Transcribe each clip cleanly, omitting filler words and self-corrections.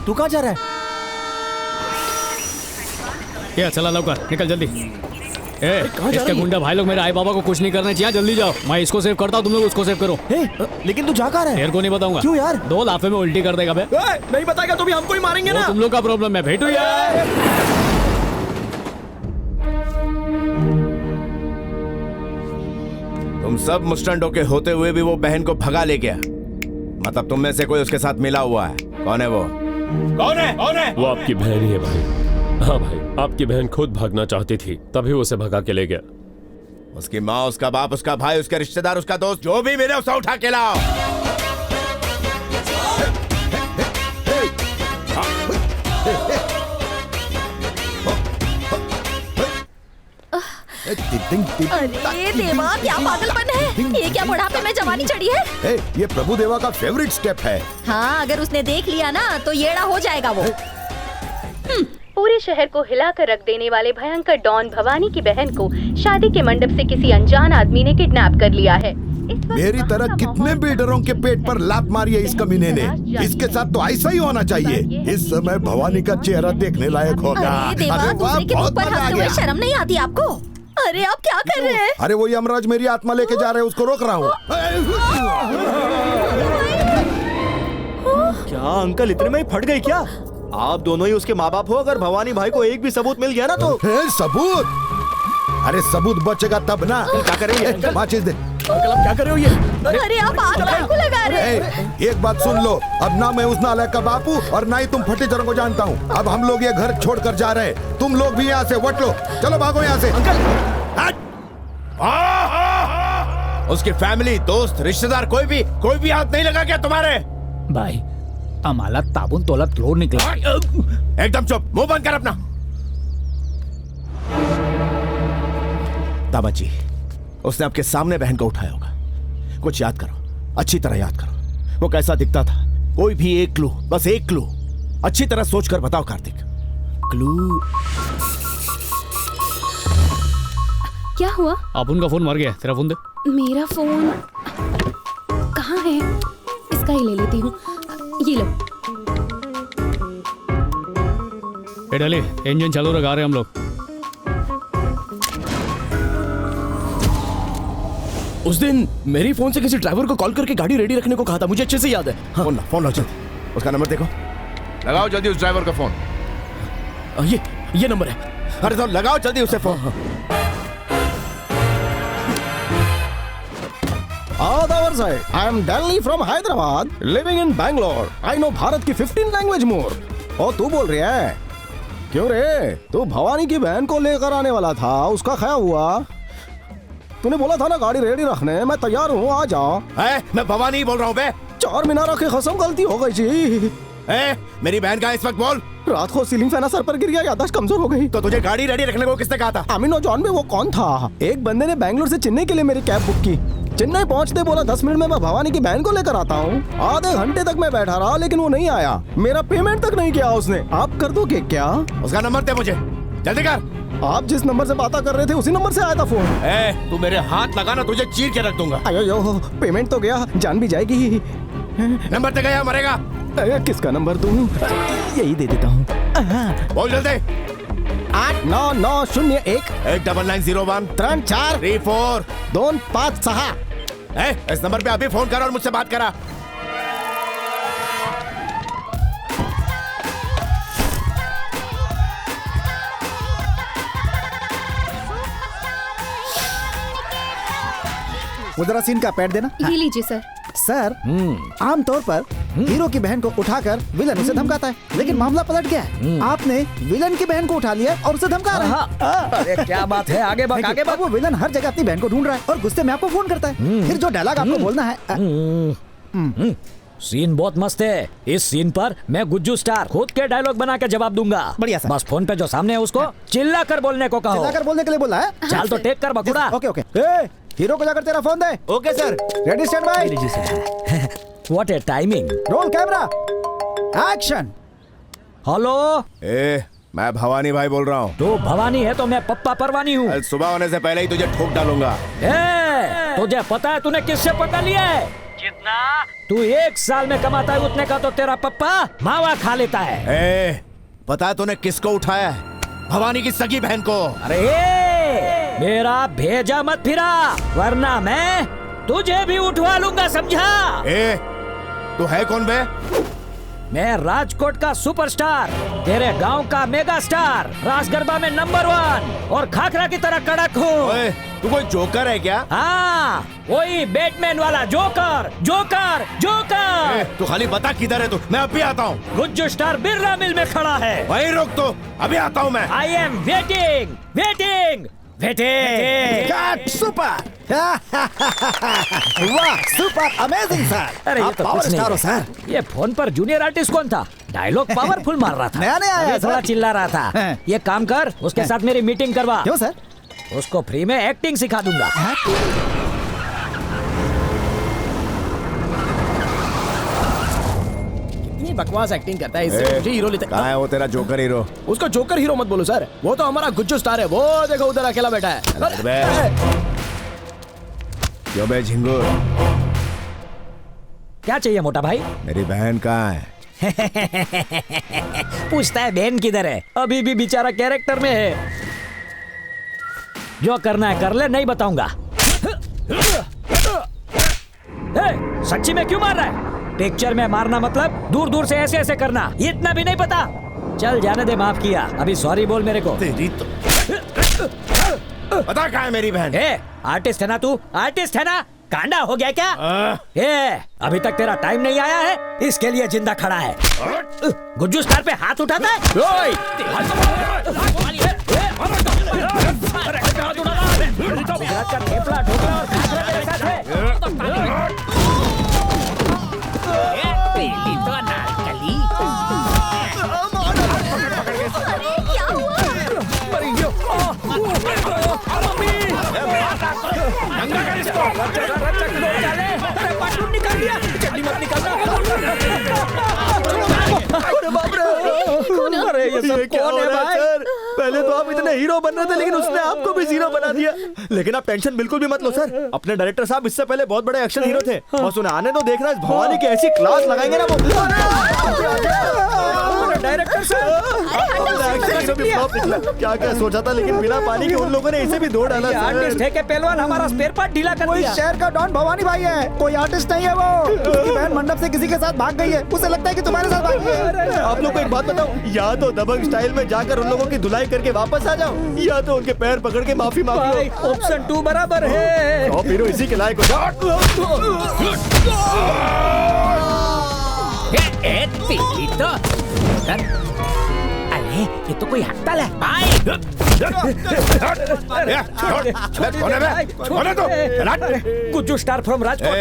तू कहाँ जा रहा है? क्या चला लौकर, निकल जल्दी। इसके गुंडा भाई लोग मेरे आई बाबा को कुछ नहीं करना चाहिए, जल्दी जाओ। मैं इसको सेव करता हूँ, तुम लोग उसको सेव करो। लेकिन तू जा कहाँ रहा है? तेरे को नहीं बताऊंगा। क्यों यार? 2 लाफे में उल्टी कर देगा बे। नहीं बताएगा तो भी हमको ही मारेंगे ना। तुम लोग का प्रॉब्लम है, भेटू यार। तुम सब मुस्टंडों के होते हुए भी वो बहन को भगा ले गया। मतलब तुम में से कोई उसके साथ मिला हुआ है। कौन है वो? कौन है? कौन है? वो आपकी बहन ही है भाई। हाँ भाई, आपकी बहन खुद भागना चाहती थी, तभी उसे भगा के ले गया। उसकी माँ, उसका बाप, उसका भाई, उसके रिश्तेदार, उसका दोस्त, जो भी मिले उसे उठा के लाओ। अरे देवा, क्या पागलपन है? ये क्या बुढ़ापे में जवानी चढ़ी है? ये प्रभु देवा का फेवरेट स्टेप है। हाँ, अगर उसने देख लिया ना तो येड़ा हो जाएगा वो। पूरे शहर को हिलाकर रख देने वाले भयंकर डॉन भवानी की बहन को शादी के मंडप से किसी अनजान आदमी ने किडनैप कर लिया है। मेरी तरह कितने बिल्डरों के पेट पर लात मारी है इस कमीने ने। इसके साथ तो ऐसा ही होना चाहिए। इस समय भवानी का चेहरा देखने लायक होगा। अरे देवा, दूसरे के मुंह पर हाथ हुए शर्म नहीं आती आपको? अरे आप क्या कर रहे हैं? अरे वो यमराज मेरी आत्मा लेके जा रहे हैं, उसको रोक रहा हूँ। क्या अंकल इतने में ही फट गई क्या? आप दोनों ही उसके माँ बाप हो। अगर भवानी भाई को एक भी सबूत मिल गया ना तो सबूत? अरे सबूत बचेगा तब ना। क्या करेंगे? माचिस दे। अंकल आप क्या कर रहे हो ये? अरे आप आग क्यों लगा रहे हैं? एक बात सुन लो, अब ना मैं उस नालायक का बापू और ना ही तुम फटीचरों को जानता हूँ। अब हम लोग ये घर छोड़कर जा रहे हैं। तुम लोग भी यहाँ से वट लो। चलो भागो यहाँ से। उसकी फैमिली, दोस्त, रिश्तेदार कोई भी हाथ नहीं लगा क्या तुम्हारे? भाई हमारा ताबुन तोला तोड़ निकला। एकदम चुप, मुंह बंद कर अपना। दामाजी, उसने आपके सामने बहन को उठाया होगा। कुछ याद करो, अच्छी तरह याद करो। वो कैसा दिखता था? कोई भी एक क्लू, बस एक क्लू अच्छी तरह सोचकर बताओ कार्तिक। क्लू। क्या हुआ? अपुन का फोन मर गया, तेरा फोन दे। मेरा फोन कहाँ है? इसका ही ले लेती हूँ। ये लो। डाले, इंजन चालू रखा रहे हम लोग। उस दिन मेरी फोन से किसी ड्राइवर को कॉल करके गाड़ी रेडी रखने को कहा था, मुझे अच्छे से याद है। हाँ। फोन लो जल्दी। उसका नंबर देखो, लगाओ जल्दी उस ड्राइवर का फोन। ये नंबर है। अरे तो लगाओ जल्दी उसे फोन। आदावर साहब, I am Danley from Hyderabad, living in Bangalore. I know Bharat की 15 लैंग्वेज मोर। और तू बोल रहा है? क्यों रे? तू भवानी की बहन को लेकर आने वाला था, उसका क्या हुआ? तूने बोला था ना गाड़ी रेडी रखने, मैं तैयार हूँ, आ जाओ। मैं भवानी ही बोल रहा हूँ बे। चार मीनार की कसम, गलती हो गई जी। मेरी बहन का इस वक्त बोल। रात को सीलिंग फैन सर पर गिर गया, याददाश्त कमजोर हो गई। तो तुझे गाड़ी रेडी रखने को किसने कहा था? अमीनो जॉन में वो कौन था? एक बंदे ने बैंगलोर से चेन्नई के लिए मेरी कैब बुक की। चेन्नई पहुंचते बोला 10 मिनट में मैं भवानी की बहन को लेकर आता हूँ। आधे घंटे तक मैं बैठा रहा लेकिन वो नहीं आया। मेरा पेमेंट तक नहीं किया उसने। आप कर दोगे क्या? उसका नंबर दे मुझे, जल्दी कर। आप जिस नंबर से बात कर रहे थे उसी नंबर से आया था फोन। तू मेरे हाथ लगाना, तुझे चीर के रख दूंगा। अयो, पेमेंट तो गया, जान भी जाएगी। नंबर दे गया, मरेगा। किसका नंबर दूं? यही दे देता हूँ। बोल जल्दी। 89901 89901 34 34 256। इस नंबर पे अभी फोन करा और मुझसे बात करा। वो जरा सीन का पैड देना। ये लीजिए सर। सर आमतौर पर हीरो की बहन को उठाकर विलन उसे धमकाता है, लेकिन मामला पलट गया है। आपने विलन की बहन को उठा लिया और उसे धमका रहे हैं। अरे क्या बात है, आगे बढ़ आगे बढ़। वो विलन हर जगह अपनी बहन को ढूंढ रहा है और गुस्से में आपको फोन करता है। फिर जो डायलॉग आपको बोलना है। सीन बहुत मस्त है। इस सीन पर मैं गुज्जू स्टार खुद के डायलॉग बना के जवाब दूंगा। बढ़िया सर। बस फोन पे जो सामने है उसको चिल्ला कर बोलने को कहो। चिल्लाकर बोलने के लिए बोला है। चाल तो टेक कर बकुड़ा। Okay okay. हीरो को जाकर तेरा phone they. Okay sir. Ready stand by. What a timing. Roll camera action. Hello, मैं भवानी भाई बोल रहा हूँ। तू भवानी है तो मैं पप्पा परवानी हूँ। कल सुबह होने से पहले ही तुझे ठोक डालूंगा। तुझे पता है तूने किससे पकड़ लिया है? जितना तू 1 साल में कमाता है उतने का तो तेरा पप्पा मावा खा लेता है। पता है तूने किसको उठाया है? भवानी की सगी बहन को। अरे मेरा भेजा मत फिरा, वरना मैं तुझे भी उठवा लूंगा, समझा? तू है कौन बे? मैं राजकोट का सुपरस्टार, तेरे गांव का मेगा स्टार, रास गरबा में नंबर 1 और खाखरा की तरह कड़क हूँ। तू कोई जोकर है क्या? हाँ, वही बैटमैन वाला जोकर जोकर जोकर। तू खाली बता किधर है तू, मैं अभी आता हूँ। गुज्जू स्टार बिरला मिल में खड़ा है। वहीं रुक तो, अभी आता हूँ मैं। I am waiting waiting waiting. Super. वाह, सुपर अमेजिंग सर। अरे ये आप तो पावर कुछ नहीं स्टार हो है। सर। ये फोन पर जूनियर आर्टिस्ट कौन था? डायलॉग पावरफुल मार रहा था। नया नया आया अभी थोड़ा सर। चिल्ला रहा था। ये काम कर, उसके साथ मेरी मीटिंग करवा। क्यों सर? उसको फ्री में एक्टिंग सिखा दूंगा। कितनी बकवास एक्टिंग करता है, इससे मुझे हीरो लेते। कहाँ है वो तेरा जोकर हीरो? उसको जोकर हीरो मत बोलो सर, वो तो हमारा गुज्जू स्टार है। वो देखो उधर अकेला बैठा है। क्यों बे झिंगुर? क्या चाहिए मोटा भाई? मेरी बहन कहाँ है? पूछता है बहन किधर है? अभी भी बेचारा कैरेक्टर में है। जो करना है कर ले, नहीं बताऊंगा। सच्ची में क्यों मार रहा है? पिक्चर में मारना मतलब दूर दूर से ऐसे ऐसे करना, इतना भी नहीं पता? चल जाने दे, माफ किया। अभी सॉरी बोल मेरे को। तेरी तो पता कहाँ है मेरी बहन? आर्टिस्ट है ना तू? आर्टिस्ट है ना? कांडा हो गया क्या? अभी तक तेरा टाइम नहीं आया है, इसके लिए जिंदा खड़ा है। गुज्जू स्टार पे हाथ उठाता है। ठेपला ढोकला और खाखरा मेरे साथ है। अरे ये सब कौन है भाई? सर, पहले तो आप इतने हीरो बन रहे थे, लेकिन उसने आपको भी जीरो बना दिया। लेकिन आप टेंशन बिल्कुल भी मत लो सर, अपने डायरेक्टर साहब इससे पहले बहुत बड़े एक्शन हीरो थे। बस उन्हें आने तो देखना, इस भवानी की ऐसी क्लास लगाएंगे ना वो। डायरेक्टर क्या क्या सोचा था, लेकिन बिना पानी के उन लोगों ने इसे भी धो डाला। आर्टिस्ट है के पहलवान हमारा स्पेयर पार्ट ढीला कर दिया। शहर का डॉन भवानी भाई है, कोई आर्टिस्ट नहीं है वो। उसकी बहन मंडप से किसी के साथ भाग गई है, उसे लगता है कि तुम्हारे साथ भाग गई है। आप लोग को एक बात बताओ, या तो दबंग स्टाइल में जाकर उन लोगों की धुलाई करके वापस आ जाओ, या तो उनके पैर पकड़ के माफी मांगो। ऑप्शन 2 बराबर है। और हीरो इसी के लायक हो। अरे ये तो कोई हड़ताल है भाई। Gujju star from Rajkot.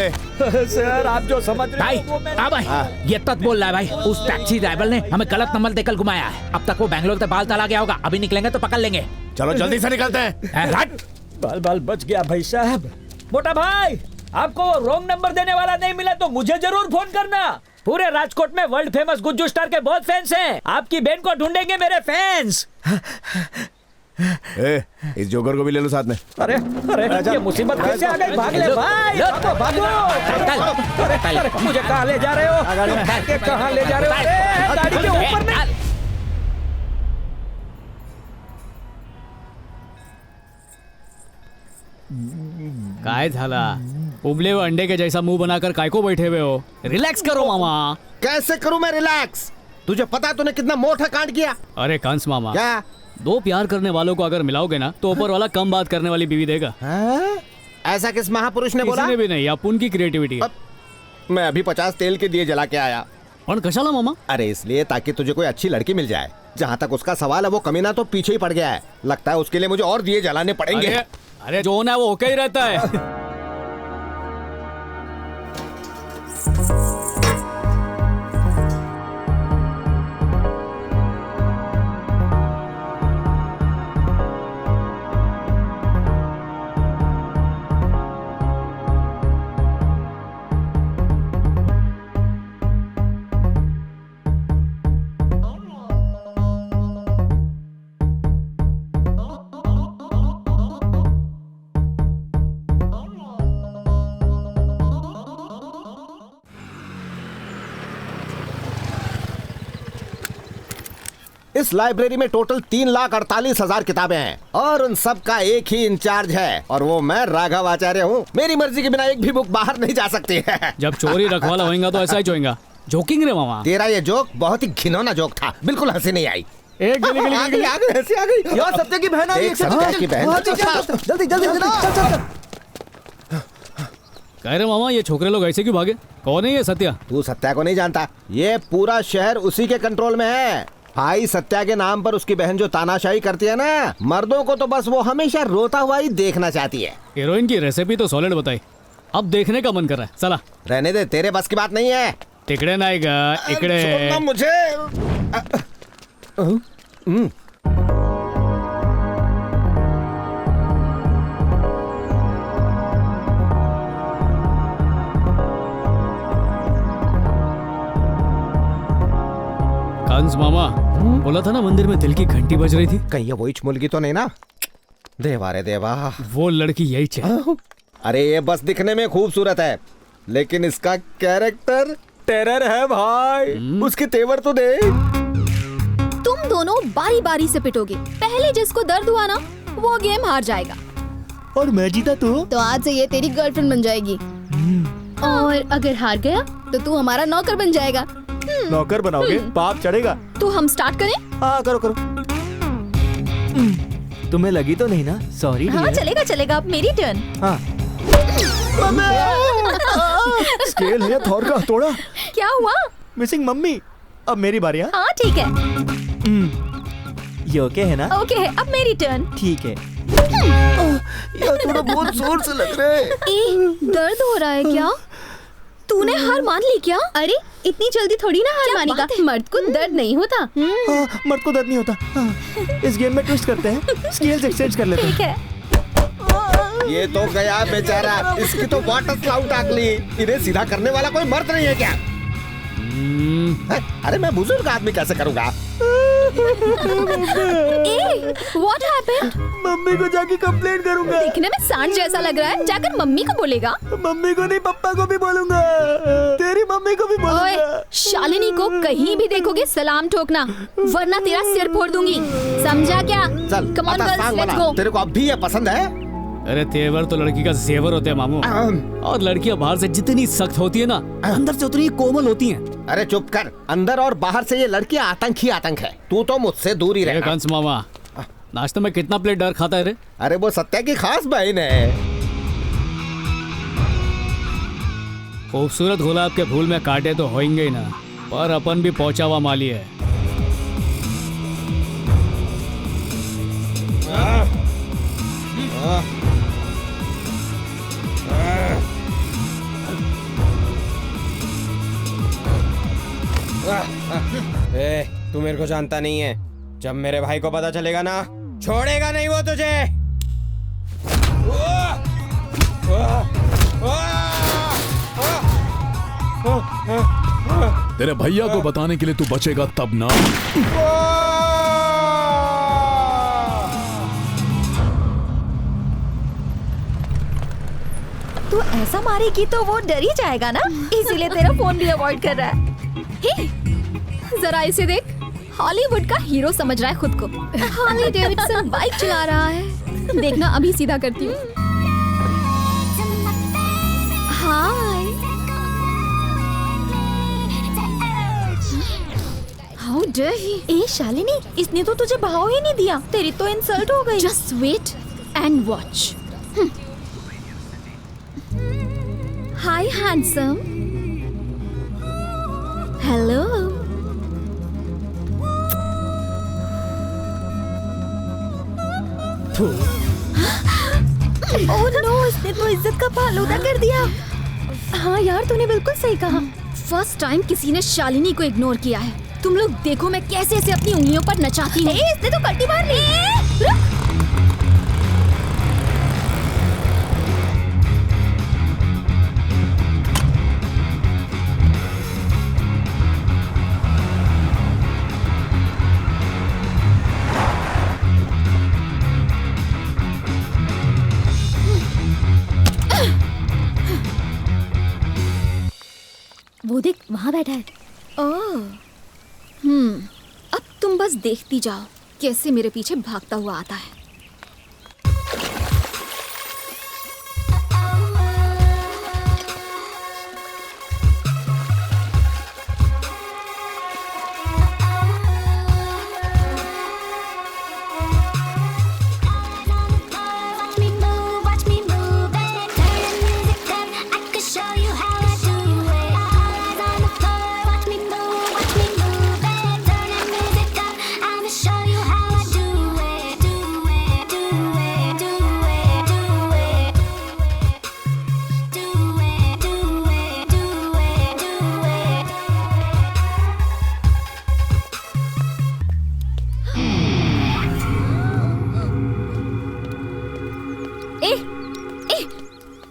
Sir आप जो समझ रहे हो भाई, ये तक बोल रहा है भाई। उस टैक्सी ड्राइवर ने हमें गलत नंबर देकर घुमाया है। अब तक वो बैंगलोर से बाल तला गया होगा, अभी निकलेंगे तो पकड़ लेंगे। चलो जल्दी से निकलते हैं। बाल बाल बच गया भाई साहब। मोटा भाई, आपको रॉन्ग नंबर देने वाला नहीं मिला तो मुझे जरूर फोन करना। पूरे राजकोट में वर्ल्ड फेमस गुज्जू स्टार के बहुत फैंस हैं। आपकी बहन को ढूंढेंगे मेरे फैंस। इस जोकर को भी ले लो साथ में। अरे अरे ये मुसीबत कैसे आ गई? भाग ले भाई, भागो। अरे मुझे कहाँ ले जा रहे हो? कहाँ ले जा रहे हो? गाड़ी के ऊपर नहीं। काय झाला? उबले हुए अंडे के जैसा मुंह बनाकर काय को बैठे हुए हो? रिलैक्स करो मामा। कैसे करूं मैं रिलैक्स? तुझे पता तूने कितना मोटा कांड किया? अरे कंस मामा, क्या? 2 प्यार करने वालों को अगर मिलाओगे ना तो ऊपर वाला कम बात करने वाली बीवी देगा। ऐसा किस महापुरुष ने बोला? किसी ने भी नहीं, अपन की क्रिएटिविटी है। मैं अभी 50 तेल के दिए जला के आया। और कशाला मामा? अरे इसलिए ताकि तुझे कोई अच्छी लड़की मिल जाए। जहाँ तक उसका सवाल है वो कमीना तो पीछे ही पड़ गया है। लगता है उसके लिए मुझे और दिए जलाने पड़ेंगे। अरे जो होना है वो होके ही रहता है। इस लाइब्रेरी में टोटल 3,48,000 किताबें हैं और उन सब का एक ही इंचार्ज है और वो मैं राघव आचार्य हूँ। मेरी मर्जी के बिना एक भी बुक बाहर नहीं जा सकती है। जब चोरी रखवाला होएगा तो ऐसा ही होएगा। जोकिंग रे मामा। तेरा ये जोक बहुत ही घिनौना जोक था, बिल्कुल हंसी नहीं आई। एक गली गली गली हंसी आ गई। यार सत्या की बहन आ रही है। सत्या की बहन। जल्दी जल्दी जल्दी चल। कह रहे मामा ये छोकरे लोग ऐसे क्यों भागे? कौन है ये सत्या? तू सत्या को नहीं जानता, ये पूरा शहर उसी के कंट्रोल में है। भाई सत्या के नाम पर उसकी बहन जो तानाशाही करती है ना, मर्दों को तो बस वो हमेशा रोता हुआ ही देखना चाहती है। हीरोइन की रेसिपी तो सॉलिड बताई, अब देखने का मन कर रहा है। चला रहने दे, तेरे बस की बात नहीं है। तिकड़े नाएगा इकड़े। छोड़ना मुझे। कंस मामा बोला था ना मंदिर में दिल की घंटी बज रही थी। कहीं ये वही मुर्गी तो नहीं ना? देवा रे देवा, वो लड़की यही चाहिए। अरे ये बस दिखने में खूबसूरत है लेकिन इसका कैरेक्टर टेरर है भाई। उसके तेवर तो दे। तुम दोनों बारी बारी से पिटोगे, पहले जिसको दर्द हुआ ना वो गेम हार जाएगा। और मैं जीता तो आज से ये तेरी गर्लफ्रेंड बन जाएगी। और अगर हार गया तो तू हमारा नौकर बन जाएगा। नौकर बनाओगे? पाप चढ़ेगा। तो हम स्टार्ट करें? हाँ करो करो। तुम्हें लगी तो नहीं ना? सॉरी। हाँ चलेगा चलेगा, अब मेरी टर्न। हाँ। स्केल है थॉर का हथौड़ा। क्या हुआ? Missing mummy. अब मेरी बारी। हाँ ठीक है। ये ओके है ना? ओके है, अब मेरी टर्न। ठीक है। यार थोड़ा बहुत जोर से लग रहा है। दर्द हो रहा है क्या? तूने हार मान ली क्या? अरे इतनी जल्दी थोड़ी ना हार मानेगा। मर्द को दर्द नहीं होता। मर्द को दर्द नहीं होता। इस गेम में ट्विस्ट करते हैं, स्केल्स एक्सचेंज कर लेते हैं। ठीक है। ये तो गया बेचारा, इसकी तो वाटर स्लाउट आगली। इन्हें सीधा करने वाला कोई मर्द नहीं है क्या? अरे मैं बुजुर्ग आदमी कैसे करूँगा? What happened? मम्मी को जाके कंप्लेंट करूंगा। देखने में सांड जैसा लग रहा है, जाकर मम्मी को बोलेगा। मम्मी को नहीं, पप्पा को भी बोलूंगा। तेरी मम्मी को भी बोलूंगा। ओए, शालिनी को कहीं भी देखोगे सलाम ठोकना, वरना तेरा सिर फोड़ दूंगी। समझा क्या? चल, Come on girls, let's go। तेरे को अब भी ये पसंद है? अरे तेवर तो लड़की का जेवर होते हैं मामू। और लड़कियां बाहर से जितनी सख्त होती है ना, अंदर से उतनी कोमल होती हैं। अरे चुप कर, अंदर और बाहर से ये लड़की आतंक ही आतंक है। तू तो मुझसे दूर ही रह। कंस मामा, नाश्ते में कितना प्लेट डर खाता है रे? अरे वो सत्या की खास बहन है। खूबसूरत गुलाब के फूल में कांटे तो होंगे ही ना, पर अपन भी पहुंचा हुआ माली है। तू मेरे को जानता नहीं है। जब मेरे भाई को पता चलेगा ना, छोड़ेगा नहीं वो तुझे। तेरे भैया को बताने के लिए तू बचेगा तब ना। तू ऐसा मारेगी तो वो डर ही जाएगा ना, इसीलिए तेरा फोन भी अवॉइड कर रहा है। हे, जरा इसे देख, हॉलीवुड का हीरो समझ रहा है खुद को। हार्ले डेविडसन बाइक चला रहा है। देखना अभी सीधा करती हूँ। हाय, हाउ डेयर ही। ए शालिनी, इसने तो तुझे भाव ही नहीं दिया, तेरी तो इंसल्ट हो गई। Just wait and watch. Hi handsome, hello. Oh no, इसने तो इज्जत का फालूदा कर दिया। हाँ यार, तूने बिल्कुल सही कहा। फर्स्ट टाइम किसी ने शालिनी को इग्नोर किया है। तुम लोग देखो मैं कैसे ऐसे अपनी उंगलियों पर नचाती हूँ। इसने तो कट्टी मार ली। रुक। वो देख, वहाँ बैठा है। ओह, अब तुम बस देखती जाओ कैसे मेरे पीछे भागता हुआ आता है।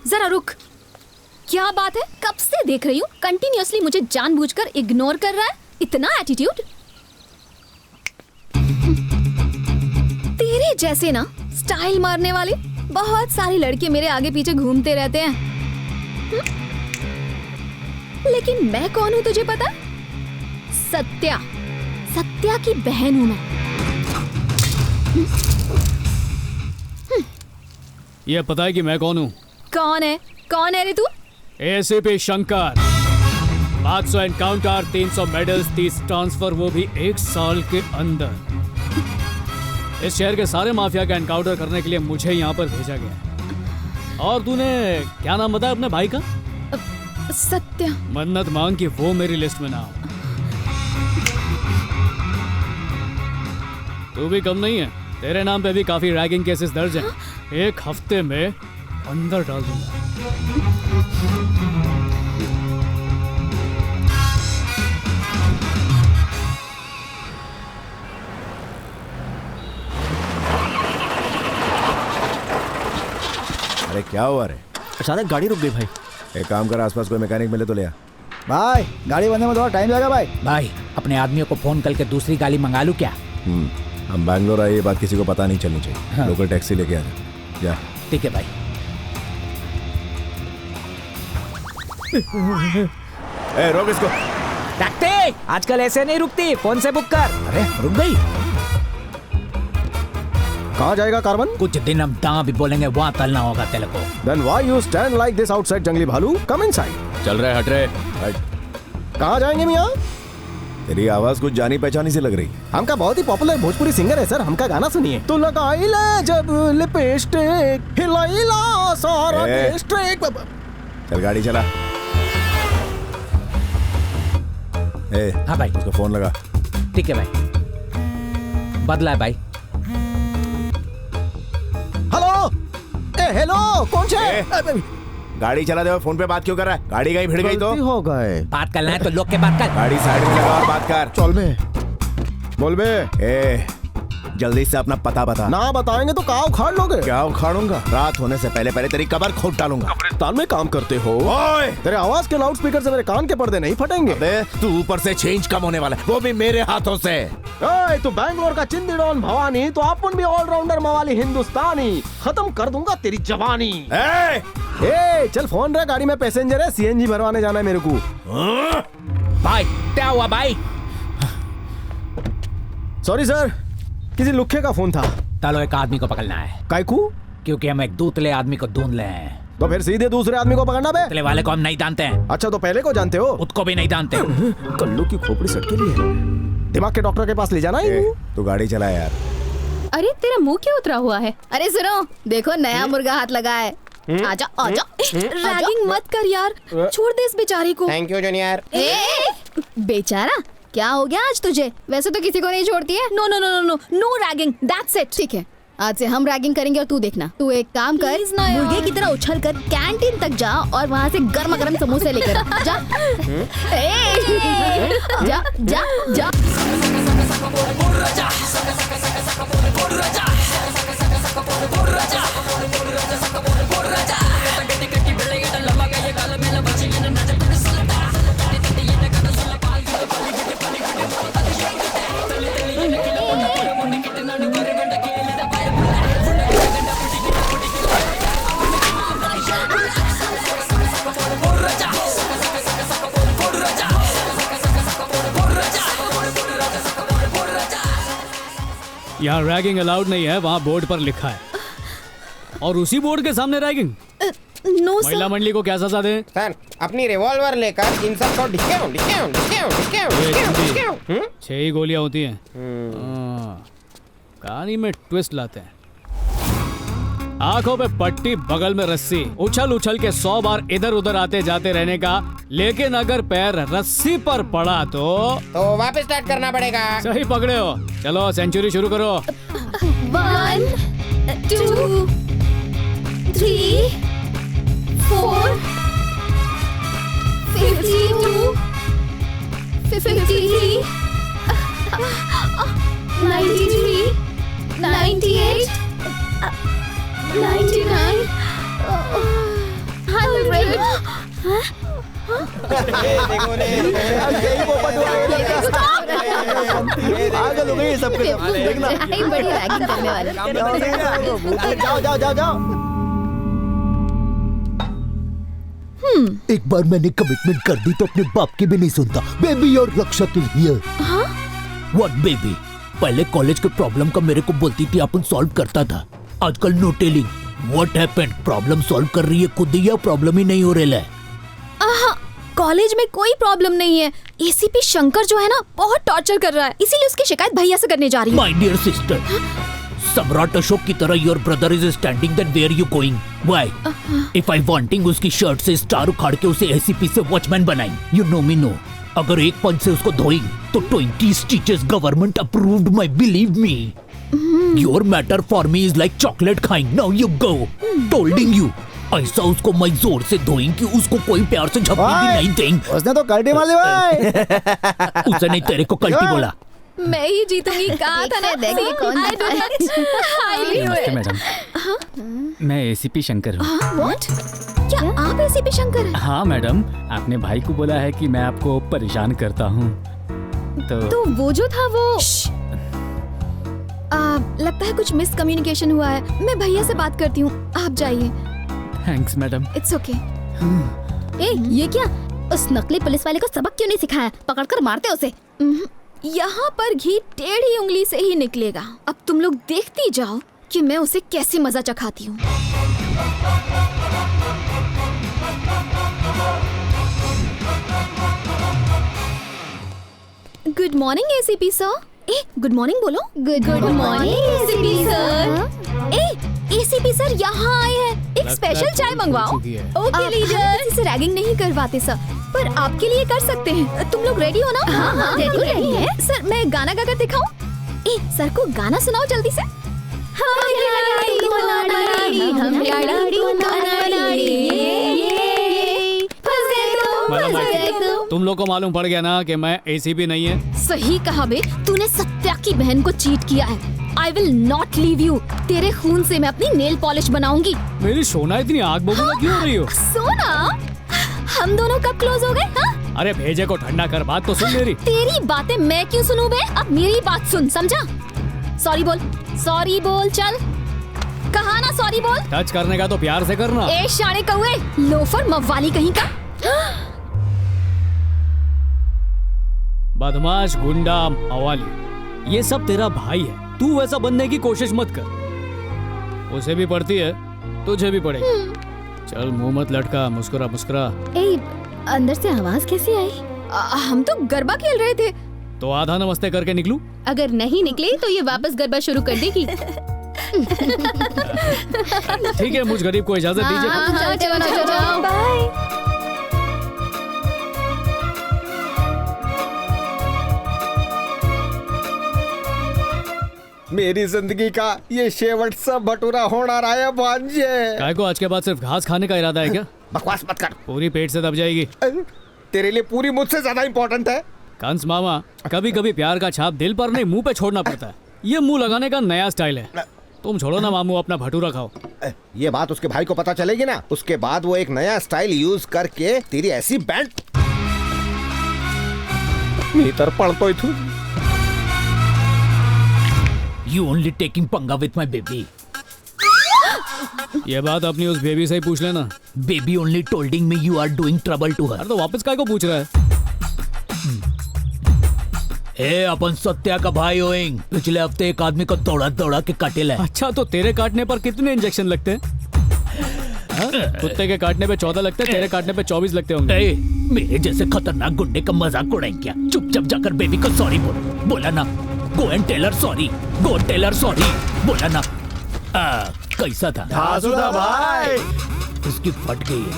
जरा रुक, क्या बात है? कब से देख रही हूँ कंटिन्यूअसली मुझे जानबूझकर इग्नोर कर रहा है। इतना एटीट्यूड। तेरे जैसे ना स्टाइल मारने वाले बहुत सारे लड़के मेरे आगे पीछे घूमते रहते हैं। लेकिन मैं कौन हूँ तुझे पता? सत्या, सत्या की बहन हूँ मैं। ये पता है कि मैं कौन हूँ? कौन है? कौन है रे तू? ACP Shankar. 500 encounter, 300 medals, 30 transfer, वो भी 1 साल के अंदर। इस शहर के सारे माफिया का एनकाउंटर करने के लिए मुझे यहाँ पर भेजा गया। और तूने क्या नाम बताया अपने भाई का? सत्या। मन्नत मांग कि वो मेरी लिस्ट में ना हो। तू भी कम नहीं है, तेरे नाम पे भी काफी रैगिंग केसेस दर्ज हैं। 1 हफ्ते में अंदर डाल दूंगा। अरे क्या हुआ रे? अचानक गाड़ी रुक गई भाई। एक काम कर, आसपास कोई मैकेनिक मिले तो ले आ। भाई गाड़ी बनने में थोड़ा टाइम लगेगा भाई। भाई अपने आदमियों को फोन करके दूसरी गाड़ी मंगा लूं क्या? हम बैंगलोर आए, ये बात किसी को पता नहीं चलनी चाहिए। हाँ। लोकल टैक्सी लेके आ जा। ठीक है भाई। ए, रोक इसको। टैक्सी आजकल ऐसे नहीं रुकती, फोन से बुक कर। अरे रुक गई। कहाँ जाएगा कार्बन? कुछ दिन हम जहाँ भी बोलेंगे वहाँ तलना होगा तेरे को। Then why you stand like this outside जंगली भालू? Come inside. चल रहे हट रहे। कहाँ जाएंगे मियाँ? तेरी आवाज कुछ जानी पहचानी से लग रही। हमका बहुत ही पॉपुलर भोजपुरी सिंगर है सर, हमका गाना सुनिए। तो लगाइला जब लिपस्टिक हिलाइला सारा डिस्ट्रिक्ट। चल गाड़ी चला। ए, हाँ भाई। उसको फोन लगा। ठीक है भाई। बदला है भाई। हेलो, ए हेलो, कौन से? गाड़ी चला दे, फोन पे बात क्यों कर रहा है? गाड़ी गई भिड़ गई तो हो गए। बात करना है तो लोग के बात कर। गाड़ी साइड में लगा और बात कर। चल बे, बोल बे। ए, जल्दी से अपना पता बता। ना बताएंगे तो क्या उखाड़ लोगे? क्या उखाड़ूंगा? रात होने से पहले पहले तेरी कब्र खोद डालूंगा। कब्रिस्तान में काम करते हो? ओए! तेरे आवाज के लाउड स्पीकर से मेरे कान के पर्दे नहीं फटेंगे। तू ऊपर से चेंज कम होने वाला है, वो भी मेरे हाथों से। तू बैंगलोर का चिंदी डॉन भवानी, तो अपन भी ऑलराउंडर मवाली हिंदुस्तानी। खत्म कर दूंगा तेरी जवानी। ए, चल फोन रख, गाड़ी में पैसेंजर है, सीएनजी भरवाने जाना है मेरे को। भाई क्या हुआ भाई? सॉरी सर, किसी लुखे का फोन था। चलो एक आदमी को पकड़ना है। कायकू? क्योंकि हम एक दूतले आदमी को ढूंढ ले हैं। तो फिर सीधे दूसरे आदमी को पकड़ना बे। दूतले वाले को हम नहीं जानते हैं। अच्छा, तो पहले को जानते हो? उसको भी नहीं जानते। कल्लू की खोपड़ी सट के लिए दिमाग के डॉक्टर के पास ले जाना है। तू गाड़ी चला यार। अरे तेरा मुंह क्यों उतरा हुआ है? अरे सुनो, देखो नया मुर्गा हाथ लगा है। आजा आजा। रैगिंग मत कर यार, छोड़ दे इस बेचारी को। Thank you junior. बेचारा, क्या हो गया आज तुझे? वैसे तो किसी को नहीं छोड़ती है। No no no no no no ragging, that's it. ठीक है, आज से हम रैगिंग करेंगे और तू देखना। तू एक काम कर, मुर्गे की तरह उछल कर कैंटीन तक जा और वहाँ से गर्मा गर्म समोसे लेकर आ। जा जा जा जा। यहाँ रैगिंग अलाउड नहीं है, वहाँ बोर्ड पर लिखा है। और उसी बोर्ड के सामने रैगिंग? नो महिला मंडली को क्या सजा दें? सर, अपनी रिवॉल्वर लेकर इन सबको discount discount discount discount discount. 6 ही गोलियां होती हैं। कहानी में ट्विस्ट लाते हैं। आंखों पे पट्टी, बगल में रस्सी, उछल उछल के 100 बार इधर उधर आते जाते रहने का। लेकिन अगर पैर रस्सी पर पड़ा तो वापस स्टार्ट करना पड़ेगा। सही पकड़े हो। चलो सेंचुरी शुरू करो। 1 2 3 4 52 53 93 98 99 आगे लोग ये सब देखना। बड़ी रैगिंग करने वाले। जाओ जाओ जाओ जाओ। एक बार मैंने कमिटमेंट कर दी तो अपने बाप की भी नहीं सुनता। बेबी और रक्षा इज हियर। What baby? पहले कॉलेज के प्रॉब्लम का मेरे को बोलती थी, अपन सॉल्व करता था। आजकल no telling. What happened? Problem solve कर रही है खुद ही या प्रॉब्लम ही नहीं हो रहा है? कॉलेज में कोई प्रॉब्लम नहीं है। एसीपी शंकर जो है ना, बहुत टॉर्चर कर रहा है, इसीलिए उसकी शिकायत भैया से करने जा रही हूँ। माय डियर सिस्टर, सम्राट अशोक की तरह your brother is standing, then where you going? Why? If I wanting उसकी शर्ट से स्टार उखाड़ के उसे एसीपी से वॉचमैन बनाई। You know me no. अगर एक पंच से उसको धोइंग तो 20 stitches government approved, my believe me. Your matter for me is like chocolate खाइंग। Now you go. Tolding you. ऐसा उसको मैं जोर से धोइंग कि उसको कोई प्यार से झपकी भी नहीं देंगे। उसने तो कल्टी मार ली भाई। उसने नहीं, तेरे को कल्टी बोला। मैं ही जीतूंगी, कहा था ना। देखिए कौन नमस्ते मैडम, मैं एसीपी शंकर हूँ। व्हाट? क्या आप एसीपी शंकर हैं? हाँ मैडम, आपने भाई को बोला है कि मैं आपको परेशान करता हूँ। तो वो जो था वो लगता है कुछ मिसकम्युनिकेशन हुआ है। मैं भैया से बात करती हूँ, आप जाइए। Thanks madam. It's okay. ये क्या? उस नकली पुलिस वाले को सबक क्यों नहीं सिखाया? पकड़कर मारते उसे। यहाँ पर घी टेढ़ी उंगली से ही निकलेगा। अब तुम लोग देखती जाओ कि मैं उसे कैसे मजा चखाती हूँ। Good morning ACP sir. Good morning बोलो। Good morning ACP sir. ACP sir यहाँ आए हैं, एक स्पेशल चाय मंगवाओ। Okay leader. इसे रैगिंग नहीं करवाते सर, पर आपके लिए कर सकते हैं। तुम लोग रेडी हो ना? हाँ, रेडी है सर। मैं गाना गाकर दिखाऊं? सर को गाना सुनाओ जल्दी से। तुम लोग को मालूम पड़ गया ना कि मैं एसीपी नहीं है। सही कहा बे, तूने सत्या की बहन को चीट किया है। I will not leave you। तेरे खून से मैं अपनी नेल पॉलिश बनाऊंगी। मेरी सोना इतनी आग बबूला क्यों हो रही हो? सोना? हम दोनों कब क्लोज हो गए? हाँ? अरे भेजे को ठंडा कर, बात तो सुन मेरी। तेरी बातें मैं क्यों सुनूं बे? अब मेरी बात सुन, समझा? सॉरी बोल, सॉरी बोल। चल, कहा ना सॉरी बोल। टच करने का तो प्यार से करना। ए शाणे कौए, लोफर मव्वाली कहीं का। बदमाश, गुंडा, मवाली, ये सब तेरा भाई है। तू वैसा बनने की कोशिश मत कर। उसे भी पड़ती है, तुझे भी पड़ेगी। चल मुंह मत लटका, मुस्कुरा मुस्कुरा। अंदर से आवाज कैसी आई? हम तो गरबा खेल रहे थे। तो आधा नमस्ते करके निकलूं? अगर नहीं निकले तो ये वापस गरबा शुरू कर देगी। ठीक है, मुझ गरीब को इजाजत दीजिए। बाय। मेरी जिंदगी का ये शेवट सा भटूरा होना रहा है भांजे। काय को आज के बाद सिर्फ घास खाने का इरादा है क्या? बकवास मत कर। पूरी पेट से दब जाएगी। तेरे लिए पूरी मुझसे ज्यादा इम्पोर्टेंट है। कंस मामा, कभी कभी प्यार का छाप दिल पर नहीं मुंह पे छोड़ना पड़ता है। ये मुंह लगाने का नया स्टाइल है। तुम छोड़ो ना मामू, अपना भटूरा खाओ। ये बात उसके भाई को पता चलेगी ना, उसके बाद वो एक नया स्टाइल यूज करके तेरी ऐसी बैंड भीतर पड़तो तू। You only taking पंगा with my baby. ये बात अपनी उस बेबी से ही पूछ लेना। Baby only tolding me you are doing trouble to her. अरे तो वापस काय को पूछ रहा है? ए अपन सत्या का भाई होएंग। पिछले हफ्ते एक आदमी को दौड़ा दौड़ा के काटेला है। अच्छा, तो तेरे काटने पर कितने इंजेक्शन लगते हैं? कुत्ते के काटने पे 14 लगते हैं, तेरे काटने पे 24 लगते होंगे। मेरे जैसे खतरनाक गुंडे का मजाक उड़ाएं क्या? चुपचाप जाकर बेबी को सॉरी बोला ना। Go and tell her sorry, go tell her sorry बोला ना। कैसा था? धासुदा भाई, इसकी फट गई है।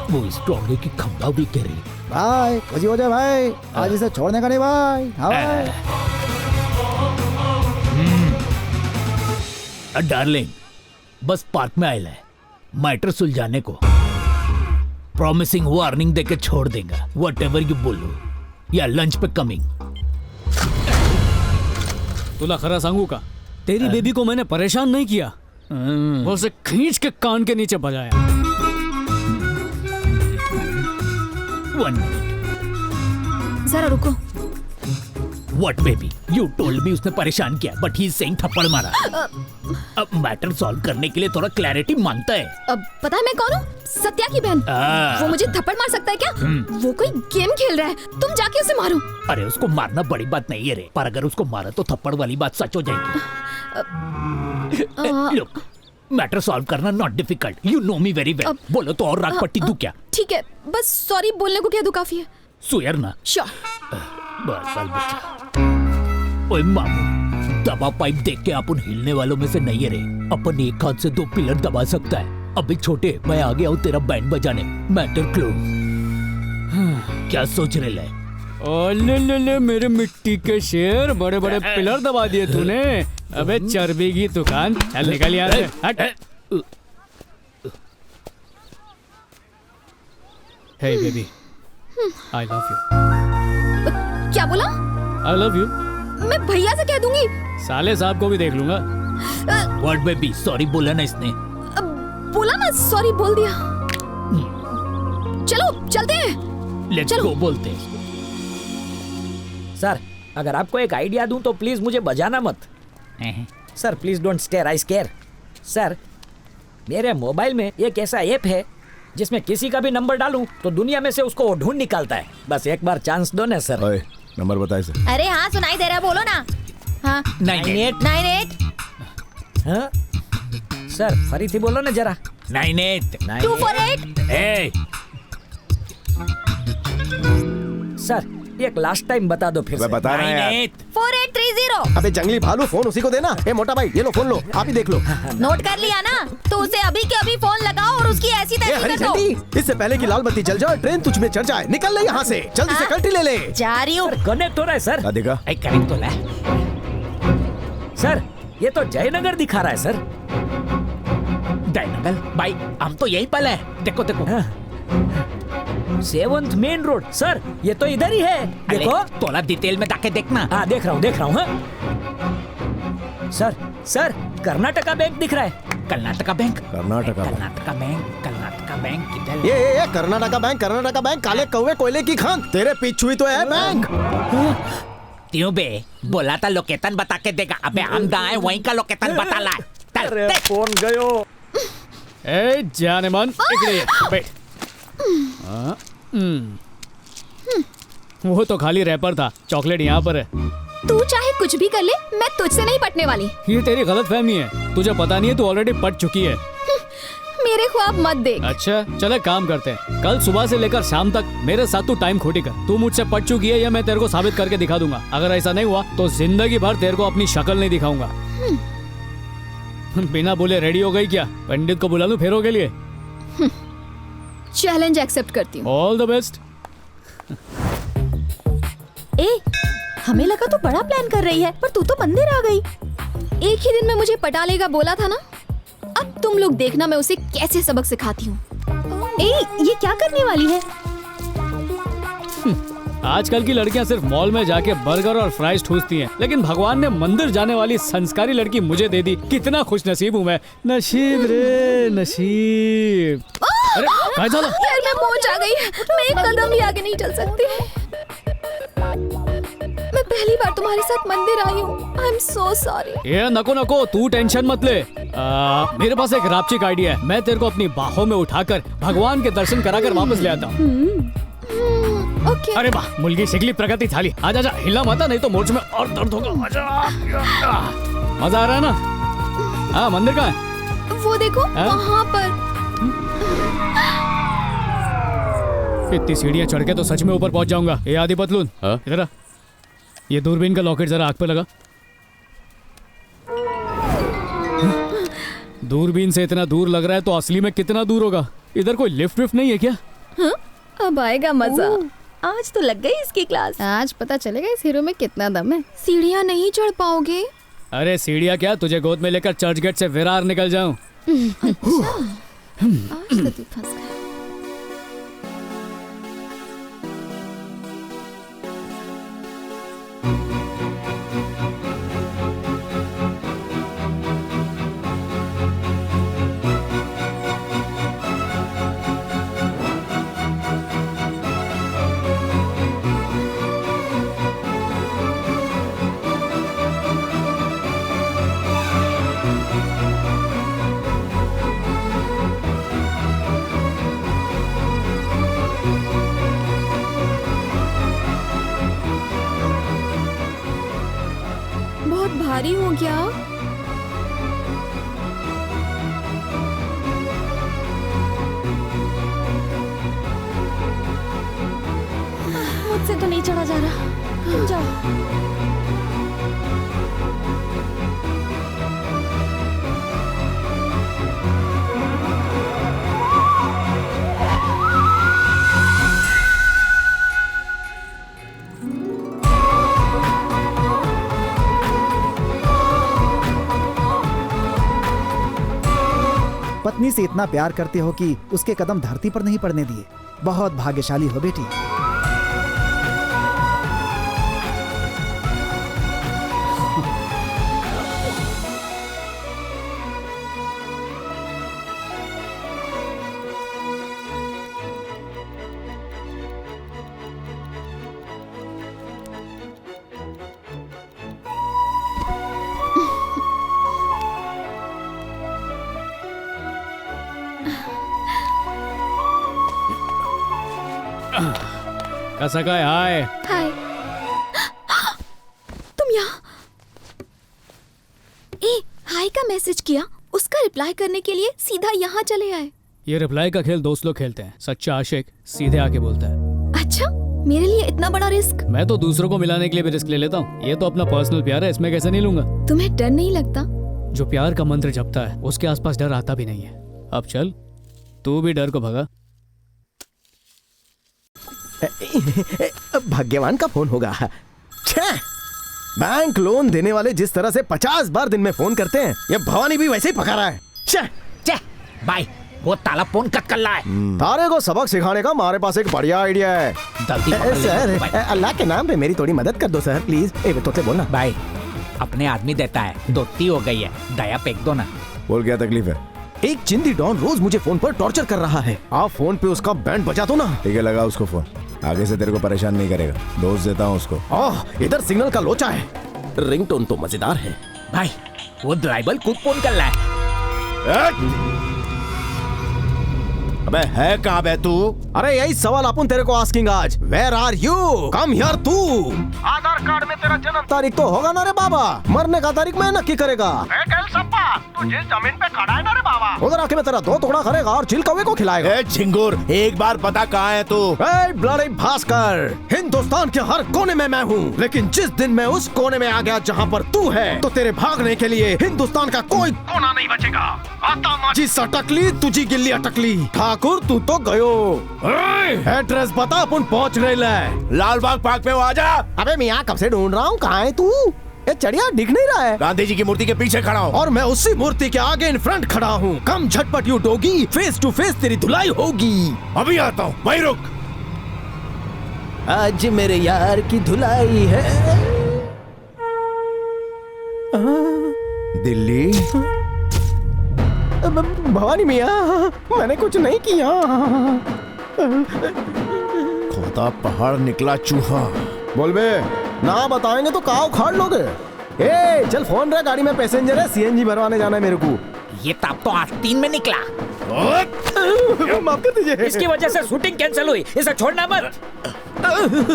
वो स्ट्रॉन्ग है कि खंभा भी कह रही। भाई खुशी हो जाए भाई, आज इसे छोड़ने का नहीं भाई। हाँ भाई। डार्लिंग, बस पार्क में आयल है मैटर सुलझाने को। प्रॉमिसिंग वार्निंग देके छोड़ देगा, व्हाटएवर यू बोलो, या लंच पे कमिंग। तुला खरा सांगू का, तेरी बेबी को मैंने परेशान नहीं किया, वो उसे खींच के कान के नीचे बजाया। 1 minute। जरा रुको। What baby? You told me उसने परेशान किया, but he is saying थप्पड़ मारा। अब मैटर सॉल्व करने के लिए थोड़ा क्लैरिटी मांगता है। अब पता है मैं कौन हूँ? सत्या की बहन। वो मुझे थप्पड़ मार सकता है क्या? वो कोई गेम खेल रहा है, तुम जाके उसे मारो। अरे उसको मारना बड़ी बात नहीं है रे, पर अगर उसको मारा तो थप्पड़ वाली बात सच हो जाएगी। Look, मैटर सॉल्व करना not difficult, you know me very well. बोलो तो और राग पट्टी दूं क्या? ठीक है, बस सॉरी बोलने को कह दो, काफी है। सुयर ना। श्योर। बस ओए मामू, दबा पाइप देख के अपन हिलने वालों में से नहीं है रे। अपन एक हाथ से 2 पिलर दबा सकता है। अभी छोटे, मैं आ गया हूँ तेरा बैंड बजाने। Matter close. क्या सोच रहे ले? ले मेरे मिट्टी के शेर, बड़े बड़े पिलर दबा दिए तूने। अबे चर्बी की दुकान, चल निकल यहाँ से, हट। हे बेबी, आई लव यू। क्या बोला? I love you. मैं भैया से कह दूंगी। साले साहब को भी देख लूंगा। व्हाट बेबी, सॉरी बोला ना इसने। बोला ना, सॉरी बोल दिया। चलो चलते हैं। लेट्स गो बोलते हैं। सर, अगर आपको एक आइडिया दूं तो प्लीज मुझे बजाना मत। Sir please don't stare, I scare. Sir, मेरे मोबाइल में एक ऐसा ऐप है जिसमें किसी का भी नंबर डालूं तो दुनिया में से उसको ढूंढ निकालता है। बस एक बार चांस दो ना सर। ओए, नंबर बता इसे। अरे हाँ, सुनाई दे रहा है, बोलो ना। हाँ 98 हाँ सर, फरीथी बोलो ना जरा। 98 248। सर एक लास्ट टाइम बता दो फिर से। बता रहा है यार। 4830। अबे जंगली भालू, फोन उसी को देना। ए मोटा भाई, ये लो फोन लो, आप ही देख लो। नोट कर लिया ना? तो उसे अभी के अभी फोन लगाओ और उसकी ऐसी तैसी कर दो। इससे पहले कि लाल बत्ती जल जाए, ट्रेन तुझ में चढ़ जाए। निकल ले यहाँ से, जल्दी से कल्टी ले ले। जा रही हूँ। कनेक्ट हो रहा है सर। देखा? कनेक्ट हो रहा है सर। ये तो जयनगर दिखा रहा है सर। जयनगर भाई, हम तो यही पल है। देखो देखो। 7th main road. सर ये तो इधर ही है, देखो। थोड़ा डिटेल में जाके देखना। हाँ देख रहा हूँ। सर सर, कर्नाटका बैंक दिख रहा है। कर्नाटका बैंक कर्नाटका बैंक किधर? ये कर्नाटका बैंक काले कौवे कोयले की खान। तेरे पीछू ही तो है बैंक। क्यों बे, बोला था लोकेशन बता के देगा। अबे हम जहाँ हैं वहीं का लोकेशन बता ला। फोन गयो। ए जाने मन, इकड़े बैठ। वो तो खाली रैपर था, चॉकलेट यहाँ पर है। तू चाहे कुछ भी कर ले, मैं तुझसे नहीं पटने वाली। ये तेरी गलतफहमी है, तुझे पता नहीं है तू ऑलरेडी पट चुकी है। मेरे ख्वाब मत देख। अच्छा चले काम करते हैं, कल सुबह से लेकर शाम तक मेरे साथ तू टाइम खोटी कर। तू मुझसे पट चुकी है, या मैं तेरे को साबित करके दिखा दूंगा। अगर ऐसा नहीं हुआ तो जिंदगी भर तेरे को अपनी शक्ल नहीं दिखाऊंगा। बिना बोले रेडी हो गई क्या? पंडित को बुला लूं फेरों के लिए? चैलेंज एक्सेप्ट करती हूँ। All the best. ए, हमें लगा तू बड़ा प्लान कर रही है, पर तू तो मंदिर आ गई। एक ही दिन में मुझे पटा लेगा बोला था ना। अब तुम लोग देखना मैं उसे कैसे सबक सिखाती हूँ। ए, ये क्या करने वाली है? आजकल की लड़कियां सिर्फ मॉल में जाके बर्गर और फ्राइज ठूसती हैं, लेकिन भगवान ने मंदिर जाने वाली संस्कारी लड़की मुझे दे दी। कितना खुश नसीब हूँ मैं। नसीब रे नसीब। अरे क्या चला? यार मैं पहुंच आ गई। मैं एक कदम भी आगे नहीं चल सकती। मैं पहली बार तुम्हारे साथ मंदिर आई हूँ। I am so sorry. ये नको नको, तू टेंशन मत ले। मेरे पास एक रापचिक आइडिया है। मैं तेरे को अपनी बाहों में उठाकर भगवान के दर्शन कराकर वापस ले आता हूँ। ओके। अरे वाह, मुलगी शिकली प्रगति थाली। आजा जा, हिला मत नहीं तो मोर्च में और दर्द होगा। आजा। मजा आ रहा है ना? हाँ, मंदिर कहाँ है? वो देखो वहाँ पर। इतनी सीढ़ियाँ चढ़ के तो सच में ऊपर पहुंच जाऊंगा। ये आदि पतलून, इधर आ। ये दूरबीन का लॉकेट जरा आग पे लगा। दूरबीन से इतना दूर लग रहा है तो असली में कितना दूर होगा? इधर कोई लिफ्ट विफ्ट नहीं है क्या? अब आएगा मजा। आज तो लग गई इसकी क्लास। आज पता चलेगा इस हीरो में कितना दम है। सीढ़ियाँ नहीं चढ़ पाओगे? अरे सीढ़ियाँ क्या, तुझे गोद में लेकर चर्च गेट से विरार निकल जाऊं। आज तो तू फंस गया। बहुत भारी हो गया। मुझसे तो नहीं चढ़ा जा रहा। जाओ। पत्नी से इतना प्यार करते हो कि उसके कदम धरती पर नहीं पड़ने दिए। बहुत भाग्यशाली हो बेटी। कैसा का है? हाय। हाय। तुम यहाँ? ए, हाय का मैसेज किया, उसका रिप्लाई करने के लिए सीधा यहाँ चले आए। ये रिप्लाई का खेल दोस्त लोग खेलते हैं। सच्चा आशिक सीधे आके बोलता है। अच्छा, मेरे लिए इतना बड़ा रिस्क? मैं तो दूसरों को मिलाने के लिए भी रिस्क ले लेता हूँ। ये तो अपना पर्सनल प्यार है, इसमें कैसे नहीं लूंगा। तुम्हें डर नहीं लगता? जो प्यार का मंत्र जपता है उसके आसपास डर आता भी नहीं है। अब चल, तू भी डर को भगा। भाग्यवान का फोन होगा। बैंक लोन देने वाले जिस तरह से 50 बार दिन में फोन करते हैं, ये भवानी भी वैसे ही पका रहा है। भाई, वो ताला फोन कट कर रहा है। तारे को सबक सिखाने का हमारे पास एक बढ़िया आइडिया है। सर, अल्लाह के नाम पे मेरी थोड़ी मदद कर दो सर, प्लीज। तो से बोलना भाई, अपने आदमी देता है, दोस्ती हो गई है, दया फेंक दो ना। बोल, क्या तकलीफ है? एक चिंदी डॉन रोज मुझे फोन पर टॉर्चर कर रहा है। आप फोन पे उसका बैंड बजा दो ना। ठीक है, लगा उसको फोन। आगे से तेरे को परेशान नहीं करेगा। दोस्त देता हूँ उसको। इधर सिग्नल का लोचा है। रिंगटोन तो मजेदार है। भाई, वो ड्राइवर खुद फोन कर रहा है। अबे है कहाँ बे तू? अरे यही सवाल अपन तेरे को आस्किंग आज। Where are you? Come here तू। आधार कार्ड में तेरा जन्म तारीख तो होगा ना रे बाबा, मरने का तारीख मैं नक्की करेगा। तू जिस जमीन पे खड़ा है ना रे बाबा, उधर आके मैं तेरा 2 टुकड़ा करेगा और चिल कौवे को खिलाएगा। झिंगुर, एक बार पता कहाँ है तू? ब्लडी भास्कर, हिंदुस्तान के हर कोने में मैं हूँ, लेकिन जिस दिन मैं उस कोने में आ गया जहाँ पर तू है, तो तेरे भागने के लिए हिंदुस्तान का कोई कोना नहीं बचेगा। जी सटकली तुझी गिल्ली अटकली, ठाकुर तू तो गयो। एड्रेस बता, अपन पहुँच रहे ले। लाल बाग पार्क पे हो, आजा। अबे मियाँ कब से ढूंढ रहा हूँ, कहाँ है तू? ये चढ़िया दिख नहीं रहा है। गांधी जी की मूर्ति के पीछे खड़ा हूँ और मैं उसी मूर्ति के आगे इन फ्रंट खड़ा हूँ। कम झटपट you doggy, face to face तेरी धुलाई होगी। अभी आता हूँ, वहीं रुक। आज मेरे यार की धुलाई है। दिल्ली भवानी मियाँ, मैंने कुछ नहीं किया। खोदा पहाड़ निकला चूहा। बोल बे, ना बताएंगे तो काव खाड़ लोगे। ए चल फोन रे, गाड़ी में पैसेंजर है, सीएनजी भरवाने जाना है मेरे को। ये ताप तो आस्तीन में निकला। माफ कर दीजिए, इसकी वजह से शूटिंग कैंसिल हुई, इसे छोड़ना मत।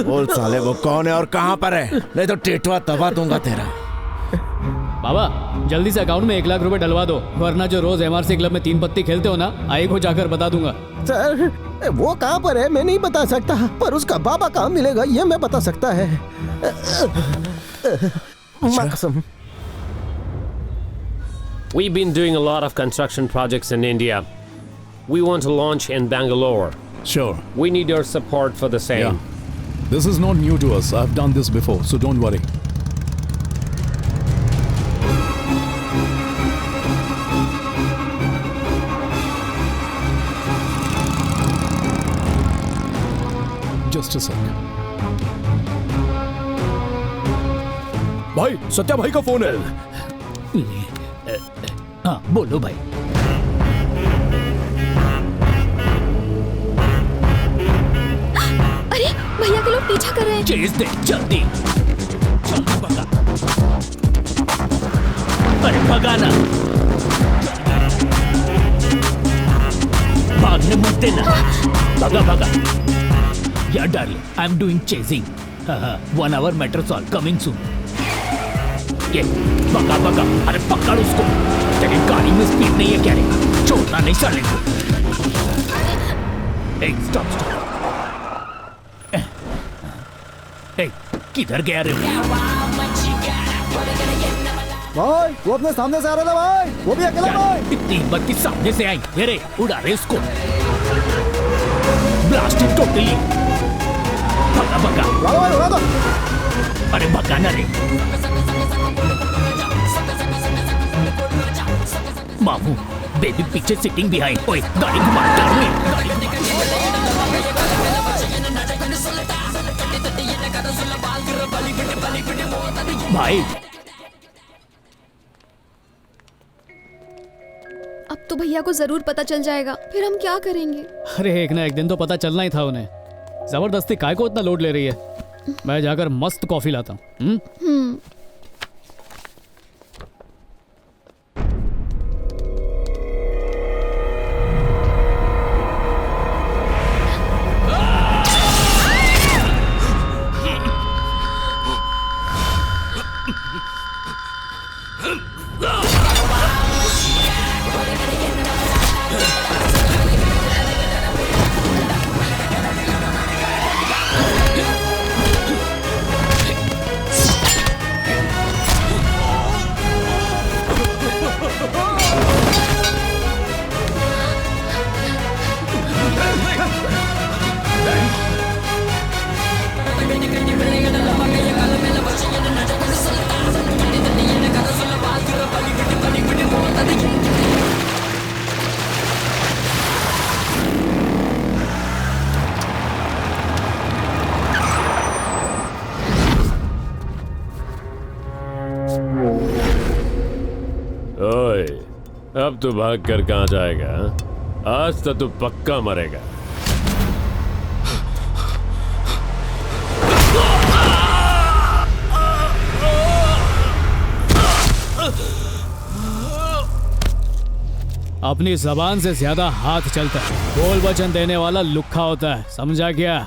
बोल साले वो कौन है और कहाँ पर है, नहीं तो टेटवा दबा दूंगा तेरा। बाबा जल्दी से अकाउंट में 1 लाख रुपए डलवा दो, वरना जो रोज MRC क्लब में 3 पत्ती खेलते हो ना, आई को जाकर बता दूंगा। सर वो कहाँ पर है मैं नहीं बता सकता, पर उसका बाबा कहाँ मिलेगा ये मैं बता सकता है। कसम। We've been doing a lot of construction projects in India. We want to launch in Bangalore. Sure. We need your support for the same. Yeah. This is not new to us. I've done this before, so don't worry. Just a sec. भाई सत्या भाई का phone है। हाँ बोलो भाई। अरे भैया के लोग पीछा कर रहे हैं। चेज दे जल्दी। भगा। अरे भगाना, भागने मत देना। भगा भगा। या darling, I am doing chasing. 1 hour matters all coming soon. ये भगा भगा। अरे पकड़ उसको। तेरी गाड़ी में स्पीड नहीं है क्या रे? छोड़ना नहीं साले को। Stop stop. किधर गया रे? भाई वो अपने सामने से आ रहा था भाई, वो भी अकेला भाई। इतनी हिम्मत की सामने से आई। अरे उड़ा रे उसको। Blasting totally. भगा भगा। भाई उड़ा दो। अरे भगाना रे। मामू बेबी पीछे सिटिंग बिहाइंड। ओए गाड़ी घुमा। भाई अब तो भैया को जरूर पता चल जाएगा, फिर हम क्या करेंगे? अरे एक ना एक दिन तो पता चलना ही था उन्हें। जबरदस्ती काय को इतना लोड ले रही है? मैं जाकर मस्त कॉफी लाता हूँ। ओए, अब तू भाग कर कहाँ जाएगा? आज तो तू पक्का मरेगा। अपनी जबान से ज्यादा हाथ चलता है। बोल वचन देने वाला लुक्खा होता है, समझा क्या?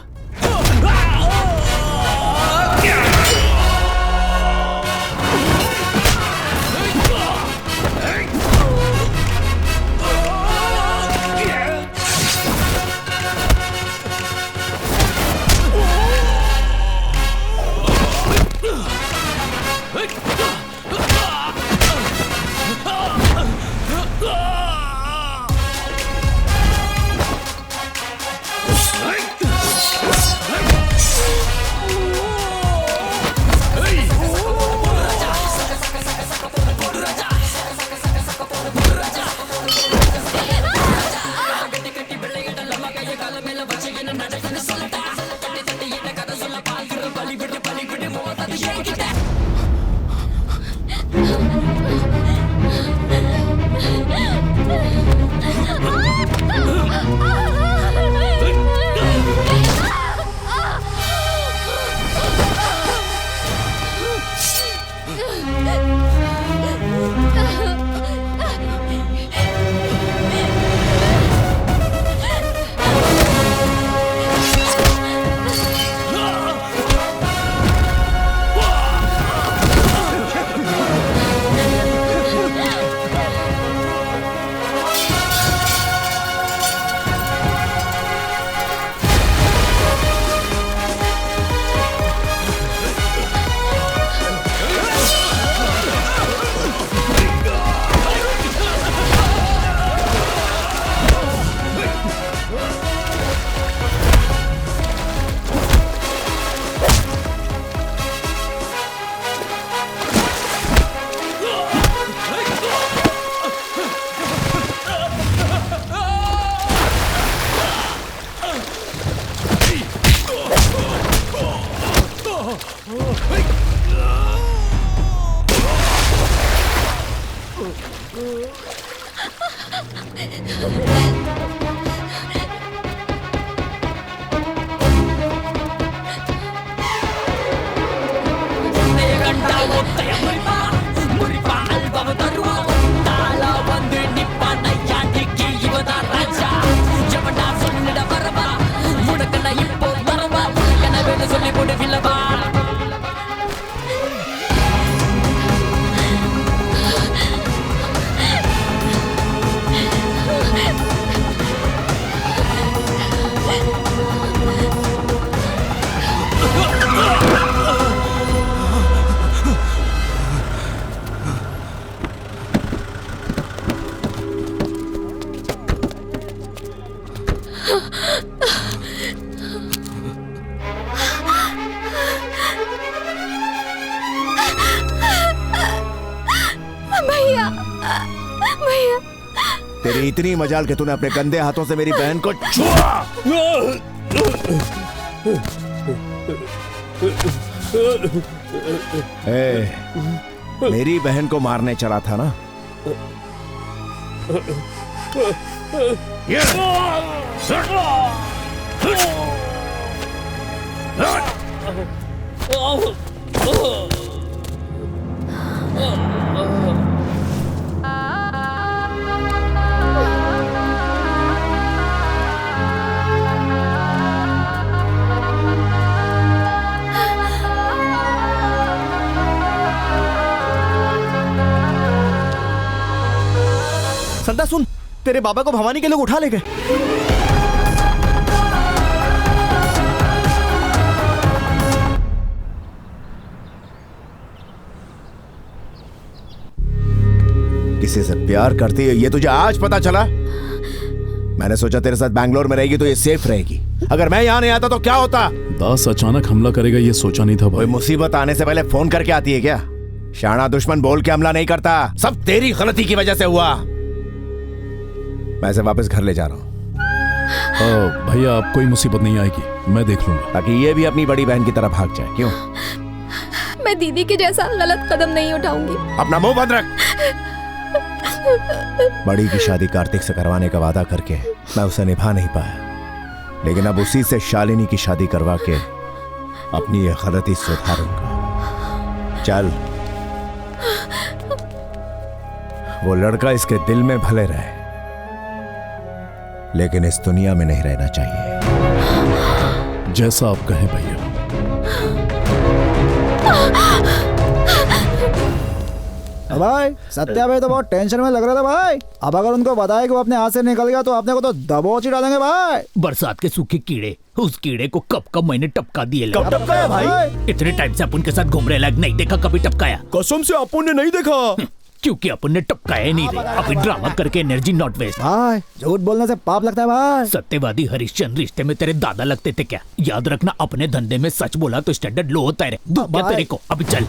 भैया भैया, तेरी इतनी मजाल कि तूने अपने गंदे हाथों से मेरी बहन को छुआ। मेरी बहन को मारने चला था ना? संता सुन, तेरे बाबा को भवानी के लोग उठा ले गए। किसी से प्यार करती है ये तुझे आज पता चला? मैंने सोचा तेरे साथ बैंगलोर में रहेगी तो ये सेफ रहेगी। अगर मैं यहाँ नहीं आता तो क्या होता? दास अचानक हमला करेगा ये सोचा नहीं था भाई। कोई मुसीबत आने से पहले फोन करके आती है क्या? शाना दुश्मन बोल के हमला नहीं करता, सब तेरी गलती की वजह से हुआ। मैं इसे वापस घर ले जा रहा हूँ। भैया अब कोई मुसीबत नहीं आएगी, मैं देख लूंगा। ताकि ये भी अपनी बड़ी बहन की तरह भाग जाए। क्यों? मैं दीदी के जैसा गलत कदम नहीं उठाऊंगी। अपना मुंह बंद रख। बड़ी की शादी कार्तिक से करवाने का वादा करके मैं उसे निभा नहीं पाया, लेकिन अब उसी से शालिनी की शादी करवा के अपनी ये गलती सुधारूंगा। चल, वो लड़का इसके दिल में भले रहे लेकिन इस दुनिया में नहीं रहना चाहिए। जैसा आप कहें भैया। भाई सत्या भाई तो बहुत टेंशन में लग रहा था भाई। अब अगर उनको बताया कि वो अपने हाथ से निकल गया तो अपने को तो दबोच ही डालेंगे भाई। बरसात के सूखे कीड़े, उस कीड़े को कब मैंने टपका दिए। कब टपकाया भाई? इतने टाइम से अपन के साथ घूम रहे, लायक नहीं देखा कभी टपकाया। कसम से अपन ने नहीं देखा। क्योंकि अपन ने टपकाया ही नहीं रहे। अभी ड्रामा करके एनर्जी नॉट वेस्ट। भाई झूठ बोलने से पाप लगता है भाई। सत्यवादी हरिश्चंद्र रिश्ते में तेरे दादा लगते थे क्या? याद रखना, अपने धंधे में सच बोला तो स्टैंडर्ड लो होता है। दूंगा तेरे को। अभी चल।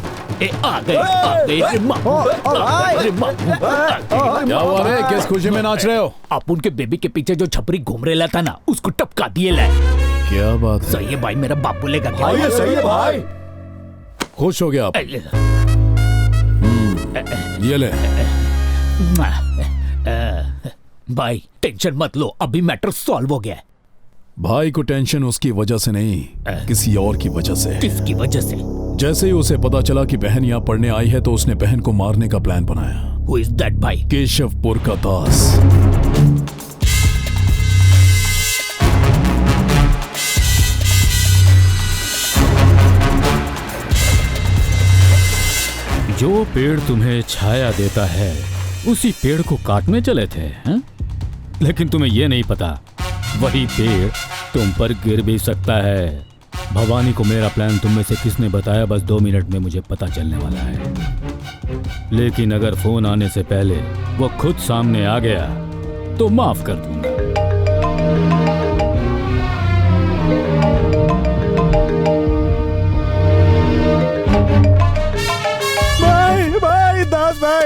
आ गए क्या हुआ रे? किस खुशी में नाच रहे हो? अपन के बेबी के पीछे जो छपरी घूम रहा था ना, उसको टपका दिए लाए। क्या बात? सही है भाई, मेरा बाप बोलेगा क्या? सही है भाई। खुश हो गया आप? ये ले। भाई टेंशन मत लो, अभी मैटर सॉल्व हो गया है। भाई को टेंशन उसकी वजह से नहीं, किसी और की वजह से। किसकी वजह से? जैसे ही उसे पता चला कि बहन यहाँ पढ़ने आई है तो उसने बहन को मारने का प्लान बनाया। Who is that भाई? केशवपुर का दास। जो पेड़ तुम्हें छाया देता है उसी पेड़ को काटने चले थे हैं? लेकिन तुम्हें यह नहीं पता वही पेड़ तुम पर गिर भी सकता है। भवानी को मेरा प्लान तुम में से किसने बताया, बस 2 मिनट में मुझे पता चलने वाला है। लेकिन अगर फोन आने से पहले वो खुद सामने आ गया तो माफ कर दूंगा।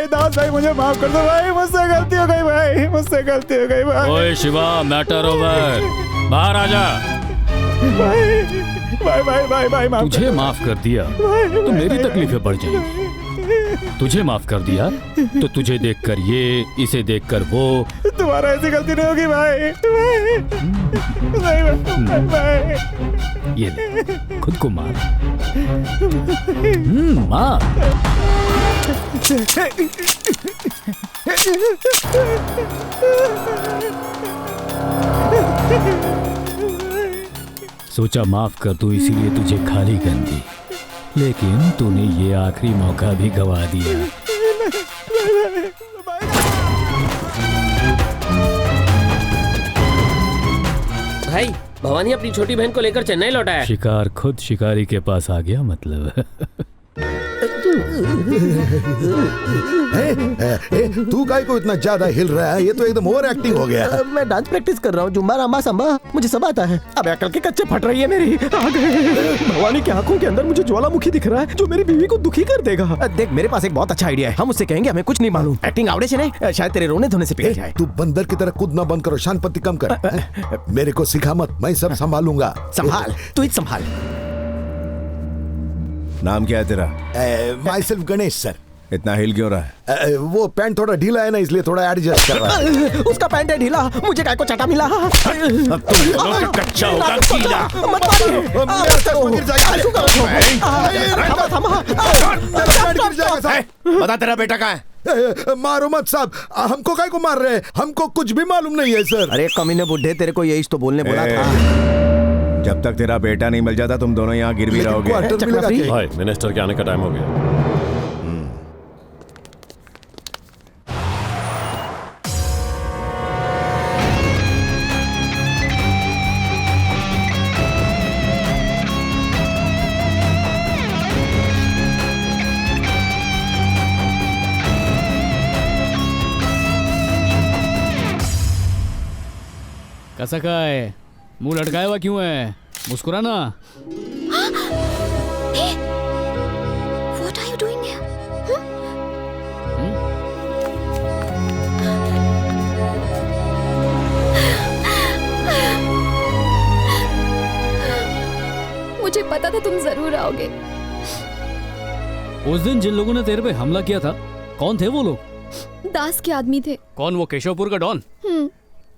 दास भाई मुझे माफ कर दो भाई, मुझसे गलती हो गई भाई, मुझसे गलती हो गई भाई। ओए शिवा, मैटर ओवर, बाहर आ जा। भाई माफ तुझे माफ कर दिया तो मेरी तकलीफें बढ़ जाएंगी। तुझे माफ कर दिया तो तुझे देखकर ये, इसे देखकर वो। तुम्हारा ऐसी गलती नहीं होगी भाई। ये ले, खुद को मार। मार। सोचा माफ कर दूं इसीलिए तुझे खाली कर दी, लेकिन तूने ये आखिरी मौका भी गवा दिया। भाई भवानी अपनी छोटी बहन को लेकर चेन्नई लौटा है। शिकार खुद शिकारी के पास आ गया मतलब। तू काय को इतना ज्यादा हिल रहा है? ये तो एकदम ओवर एक्टिंग हो गया। मैं डांस प्रैक्टिस कर रहा हूँ, जुम्बा रामा सांबा, मुझे सब आता है। अब अकल के कच्चे फट रही है मेरी। आ गए। भवानी की आंखों के अंदर मुझे ज्वालामुखी दिख रहा है जो मेरी बीवी को दुखी कर देगा। देख मेरे पास एक बहुत अच्छा आइडिया है, हम उससे कहेंगे हमें कुछ नहीं मालूम, एक्टिंग आवड़े से नहीं, शायद तेरे रोने धोने से पिघल जाए। तू बंदर की तरह कूदना बंद करो, शांति कम कर। मेरे को सिखा मत, मैं सब संभालूंगा। संभाल, तू ही संभाल। नाम क्या है तेरा? My self Ganesh sir. इतना हिल क्यों रहा है? वो पैंट थोड़ा ढीला है ना, इसलिए थोड़ा एडजस्ट कर रहा है। उसका पैंट है ढीला, मुझे काय को चटा मिला। कच्चा होगा गीला। बता तेरा बेटा कहाँ है? मारो मत साहब, हमको काय को मार रहे हैं? हमको कुछ भी मालूम नहीं है सर। अरे कमीने बुड्ढे, तेरे को यही तो बोलने बोला था। जब तक तेरा बेटा नहीं मिल जाता तुम दोनों यहाँ गिर भी रहोगे। भाई मिनिस्टर के आने का टाइम हो गया। कैसा का है? मुंह लटकाया हुआ क्यों है? मुस्कुराना। What are you doing here? मुझे पता था तुम जरूर आओगे। उस दिन जिन लोगों ने तेरे पे हमला किया था, कौन थे वो लोग? दास के आदमी थे। कौन? वो केशवपुर का डॉन?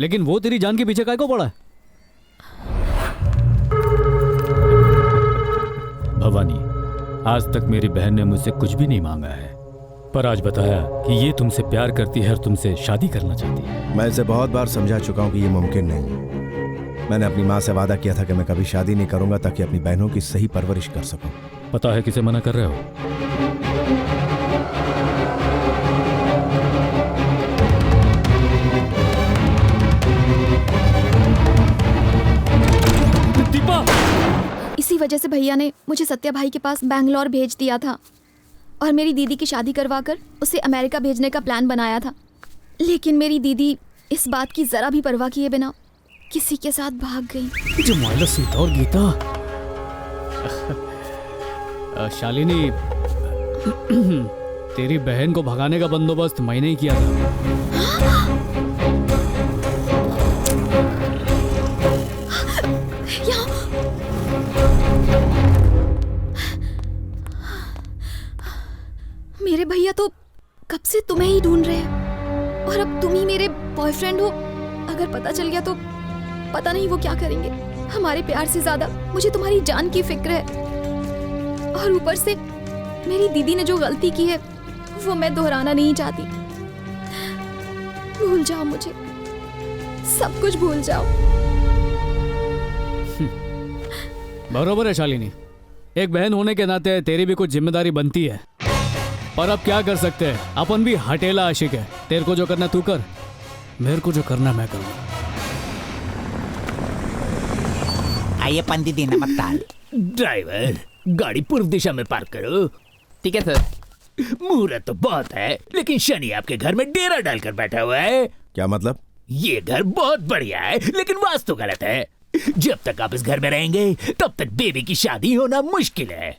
लेकिन वो तेरी जान के पीछे काय को पड़ा है? भवानी, आज तक मेरी बहन ने मुझसे कुछ भी नहीं मांगा है, पर आज बताया कि ये तुमसे प्यार करती है और तुमसे शादी करना चाहती है। मैं इसे बहुत बार समझा चुका हूँ कि ये मुमकिन नहीं। मैंने अपनी माँ से वादा किया था कि मैं कभी शादी नहीं करूंगा ताकि अपनी बहनों की सही परवरिश कर सकूं। पता है किसे मना कर रहे हो? दीपा! इसी वजह से भैया ने मुझे सत्या भाई के पास बैंगलोर भेज दिया था और मेरी दीदी की शादी करवाकर उसे अमेरिका भेजने का प्लान बनाया था। लेकिन मेरी दीदी इस बात की जरा भी परवाह किए बिना किसी के साथ भाग गई। जमाइला सीता और गीता। शालिनी, तेरी बहन को भगाने का बंदोबस्त मैंने ही किया था। मेरे भैया तो कब से तुम्हें ही ढूंढ रहे हैं और अब तुम ही मेरे बॉयफ्रेंड हो। अगर पता चल गया तो पता नहीं वो क्या करेंगे। हमारे प्यार से ज्यादा मुझे तुम्हारी जान की फिक्र है और ऊपर से मेरी दीदी ने जो गलती की है वो मैं दोहराना नहीं चाहती। भूल जाओ मुझे, सब कुछ भूल जाओ। बरोबर है शालिनी, एक बहन होने के नाते तेरी भी कुछ जिम्मेदारी बनती है। पर अब क्या कर सकते हैं, अपन भी हटेला आशिक है। तेरे को जो करना तू कर, मेरे को जो करना मैं करूँ। आइए पंडित जी, नमस्कार। ड्राइवर, गाड़ी पूर्व दिशा में पार्क करो। ठीक है सर। मुहूर्त तो बहुत है, लेकिन शनि आपके घर में डेरा डालकर बैठा हुआ है। क्या मतलब? ये घर बहुत बढ़िया है, लेकिन वास्तु गलत है। जब तक आप इस घर में रहेंगे तब तक बेबी की शादी होना मुश्किल है।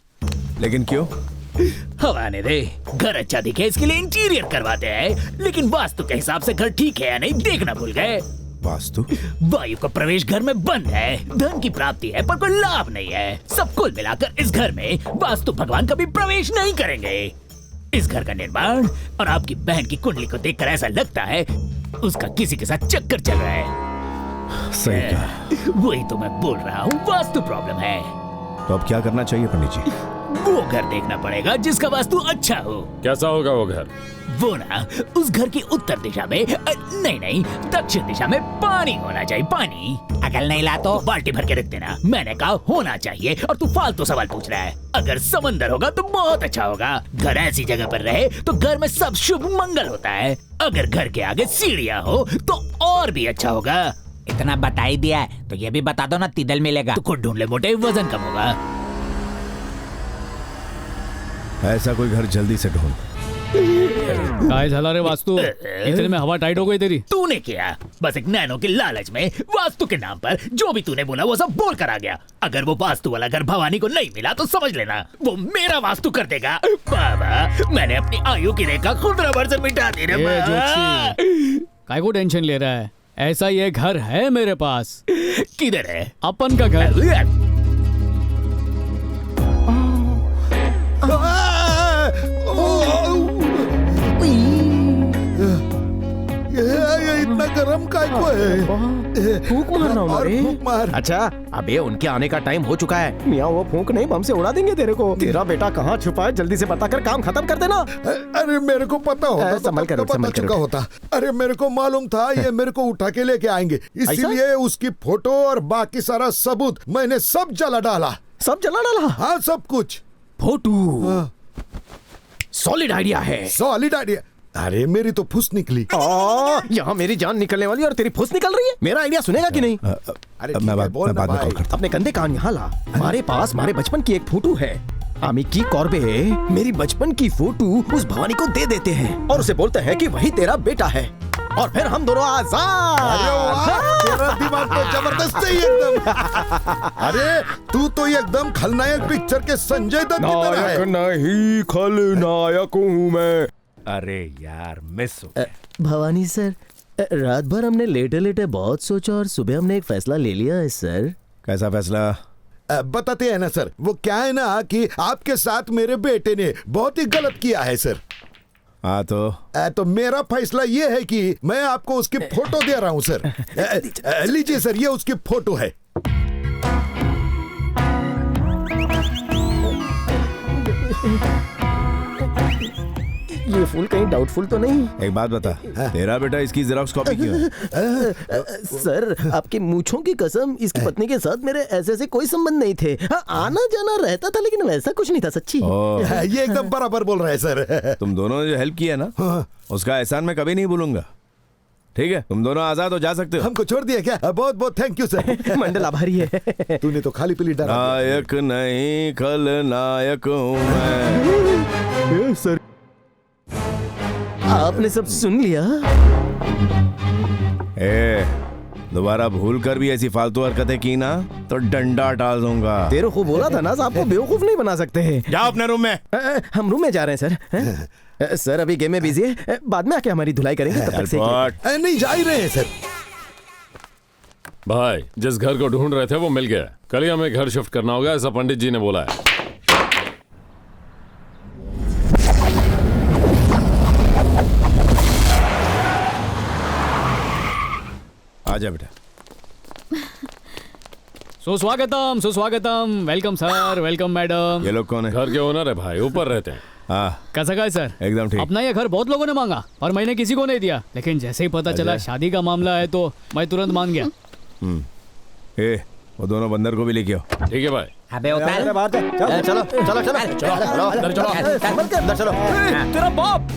लेकिन क्यों? हवा आने दे। घर अच्छा दिखे इसके लिए इंटीरियर करवाते हैं, लेकिन वास्तु के हिसाब से घर ठीक है या नहीं देखना भूल गए। वास्तु? वायु का प्रवेश घर में बंद है। धन की प्राप्ति है पर कोई लाभ नहीं है। सब कुल मिलाकर इस घर में वास्तु भगवान कभी प्रवेश नहीं करेंगे। इस घर का निर्माण और आपकी बहन की कुंडली को देखकर ऐसा लगता है उसका किसी के साथ चक्कर चल रहा है। सही कहा। वही तो मैं बोल रहा हूँ, वास्तु प्रॉब्लम है। तो अब क्या करना चाहिए पंडित जी? वो घर देखना पड़ेगा जिसका वास्तु अच्छा हो। कैसा होगा वो घर? वो ना, उस घर की उत्तर दिशा में नहीं दक्षिण दिशा में पानी होना चाहिए। पानी अकल नहीं ला तो बाल्टी भर के रख देना। मैंने कहा होना चाहिए और तू फालतू सवाल पूछ रहा है। अगर समंदर होगा तो बहुत अच्छा होगा। घर ऐसी जगह पर रहे तो घर में सब शुभ मंगल होता है। अगर घर के आगे सीढ़ियाँ हो तो और भी अच्छा होगा। इतना बता ही दिया है तो ये भी बता दो ना, तिदल मिलेगा। तो खुद ढूंढ ले मोटे, वजन कम होगा। ऐसा कोई घर जल्दी से ढूंढ। काय झाला रे वास्तु, इतने में हवा टाइट हो गई तेरी। तूने किया, बस एक नैनो के लालच में वास्तु के नाम पर जो भी तूने बोला वो सब बोल कर आ गया। अगर वो वास्तु वाला घर भवानी को नहीं मिला तो समझ लेना वो मेरा वास्तु कर देगा। बाबा, मैंने अपनी आयु की रेखा खुद रबर से मिटा दी रे। काय को टेंशन ले रहा है? ऐसा ये घर है मेरे पास। किधर है? अपन का घर। इतना गरम काय को है? फूंक मारना हमारे। फूंक मार। अच्छा, अबे उनके आने का टाइम हो चुका है। मियाँ वो फूंक नहीं, बम से उड़ा देंगे तेरे को। तेरा बेटा कहाँ छुपा है, जल्दी से पता कर, काम खत्म कर देना। अरे मेरे को पता होता तो संभल कर, पता चुका होता। अरे मेरे को मालूम था ये मेरे को उठा के लेके आएंगे, इसलिए उसकी फोटो और बाकी सारा सबूत मैंने सब जला डाला। सब जला डाला? हाँ, सब कुछ। फोटो सॉलिड आइडिया है। Solid idea? अरे मेरी तो फुस निकली। यहाँ मेरी जान निकलने वाली और तेरी फुस निकल रही है। मेरा आइडिया सुनेगा कि नहीं? अरे मैं बाद में कॉल करता। अपने कंधे कान यहाँ ला। हमारे पास हमारे बचपन की एक फोटो है। आमिकी कॉर्बे मेरी बचपन की फोटो उस भवानी को दे देते हैं और उसे बोलते हैं कि वही तेरा बेटा है और फिर हम दोनों आजाद। तेरा दिमाग तो जबरदस्त है एकदम। अरे तू तो एकदम खलनायक पिक्चर के संजय दत्त की तरह है। नहीं, खलनायक हूँ मैं। अरे यार मिस हो गया। भवानी सर, रात भर हमने लेटे लेटे बहुत सोचा और सुबह हमने एक फैसला ले लिया है सर। कैसा फैसला? बताते हैं ना सर। वो क्या है ना कि आपके साथ मेरे बेटे ने बहुत ही गलत किया है सर। हाँ तो मेरा फैसला ये है कि मैं आपको उसकी फोटो दे रहा हूँ सर। लीजिए सर, ये उसकी फोटो है। ये फूल कहीं डाउटफुल तो नहीं? एक बात बता, तेरा बेटा इसकी जेरॉक्स कॉपी क्यों है? सर आपकी मूंछों की कसम, इसकी पत्नी के साथ मेरे ऐसे कोई संबंध नहीं थे। हाँ, आना जाना रहता था लेकिन वैसा कुछ नहीं था सच्ची। ये एकदम बराबर बोल रहा है सर। तुम दोनों ने जो हेल्प किया ना, उसका एहसान मैं कभी नहीं भूलूंगा। ठीक है, तुम दोनों आजाद हो जा सकते हो। हमको छोड़ दिया क्या? बहुत बहुत थैंक यू सर। मंडल आभारी है। तूने तो खाली पीली डरा। नायक नहीं खलनायक हूँ मैं। सर आपने सब सुन लिया? दोबारा भूल कर भी ऐसी फालतू हरकतें की ना तो डंडा डाल दूंगा। तेरे को बोला था ना, आपको बेवकूफ नहीं बना सकते हैं। जाओ अपने रूम में। हम रूम में जा रहे हैं सर। सर अभी गेम में बिजी है, बाद में आके हमारी धुलाई करेंगे। तब तक से नहीं जा ही रहे हैं सर। भाई जिस घर को ढूंढ रहे थे वो मिल गया। कल ही हमें घर शिफ्ट करना होगा, ऐसा पंडित जी ने बोला है। आजा बेटा। सुस्वागतम सुस्वागतम। Welcome sir, welcome madam. ये लोग कौन है? घर के ओनर है भाई, ऊपर रहते हैं। हाँ कैसा है सर? एकदम ठीक। अपना ये घर बहुत लोगों ने मांगा और मैंने किसी को नहीं दिया, लेकिन जैसे ही पता चला शादी का मामला है तो मैं तुरंत मान गया। वो दोनों बंदर को भी लेके आओ। ठीक है भाई। अबे उतार। चलो चलो चलो। तेरा बाप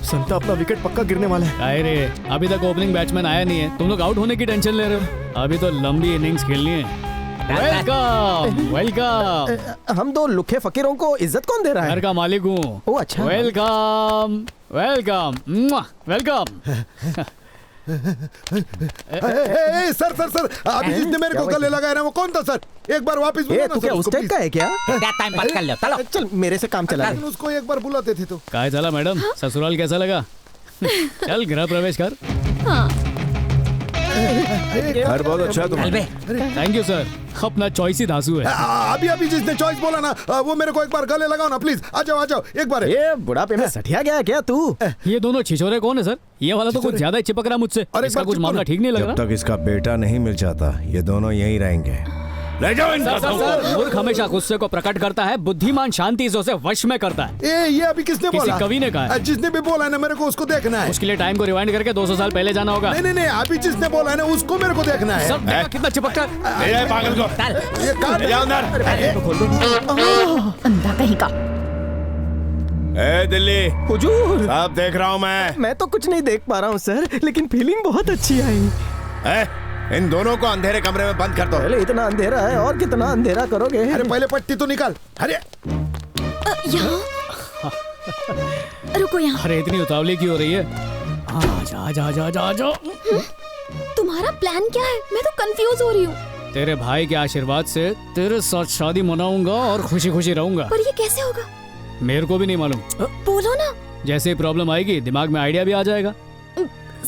संता अपना विकेट पक्का गिरने वाला है। अरे अभी तक ओपनिंग बैट्समैन आया नहीं है, तुम लोग आउट होने की टेंशन ले रहे हो। अभी तो लंबी इनिंग्स खेलनी है। Welcome welcome. हम दो लुखे फकीरों को इज्जत कौन दे रहा है? घर का मालिक हूँ। ओ अच्छा। Welcome welcome welcome. Sir sir sir, अभी जिसने मेरे को गले लगाया ना वो कौन था सर? एक बार वापस बोलो ना। तू क्या उस टाइप का है क्या? टाइम पास कर लो, चलो। चल मेरे से काम चला। उसको एक बार बुलाते थे तो। क्या चला मैडम, ससुराल कैसा लगा? चल गृह प्रवेश कर। घर बहुत अच्छा तुम्हारा। थैंक यू सर, अपना चॉइस ही धांसू है। अभी अभी जिसने चॉइस बोला ना वो मेरे को एक बार गले लगाओ ना प्लीज। आ जाओ एक बार। ये बुढ़ापे में सठिया गया क्या तू? ये दोनों छिछोरे कौन है सर? ये वाला तो कुछ ज्यादा ही चिपक रहा मुझसे। इसका कुछ मामला ठीक नहीं लग रहा। जब तक इसका बेटा नहीं मिल जाता ये दोनों यहीं रहेंगे। ले जाओ इनको। सर, मूर्ख हमेशा गुस्से को प्रकट करता है, बुद्धिमान शांति से उसे वश में करता है। ये अभी किसने बोला? किसी कवि ने कहा है। जिसने भी बोला है ना मेरे को उसको देखना है। उसके लिए टाइम को रिवाइंड करके 200 साल पहले जाना होगा। नहीं अभी जिसने बोला है ना उसको मेरे को देखना है। सब देखा कितना चिपकता है। पागल को ले जाओ अंदर। अंधा कहीं का। दिल्ली हुजूर, सब देख रहा हूँ मैं तो कुछ नहीं देख पा रहा हूँ सर, लेकिन फीलिंग बहुत अच्छी आई। इन दोनों को अंधेरे कमरे में बंद कर दो। पहले इतना अंधेरा है और कितना अंधेरा करोगे? अरे पहले पट्टी तो निकाल। अरे रुको यहाँ। अरे इतनी उतावली क्यों हो रही है? जा। तुम्हारा प्लान क्या है? मैं तो कंफ्यूज हो रही हूँ। तेरे भाई के आशीर्वाद से तेरे साथ शादी मनाऊंगा और खुशी खुशी रहूंगा। पर ये कैसे होगा? मेरे को भी नहीं मालूम। बोलो ना। जैसे ही प्रॉब्लम आएगी दिमाग में आइडिया भी आ जाएगा।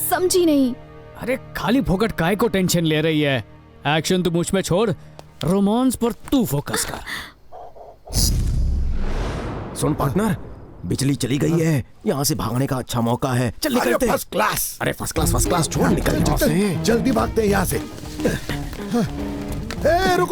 समझी नहीं। अरे खाली फोकट काय को टेंशन ले रही है? एक्शन तू मुझ में छोड़, रोमांस पर तू फोकस कर। सुन पार्टनर, बिजली चली गई है, यहाँ से भागने का अच्छा मौका है। चल निकलते। First class. अरे फर्स्ट क्लास छोड़, निकल यहाँ से। जल्दी भागते हैं यहाँ से। रुक।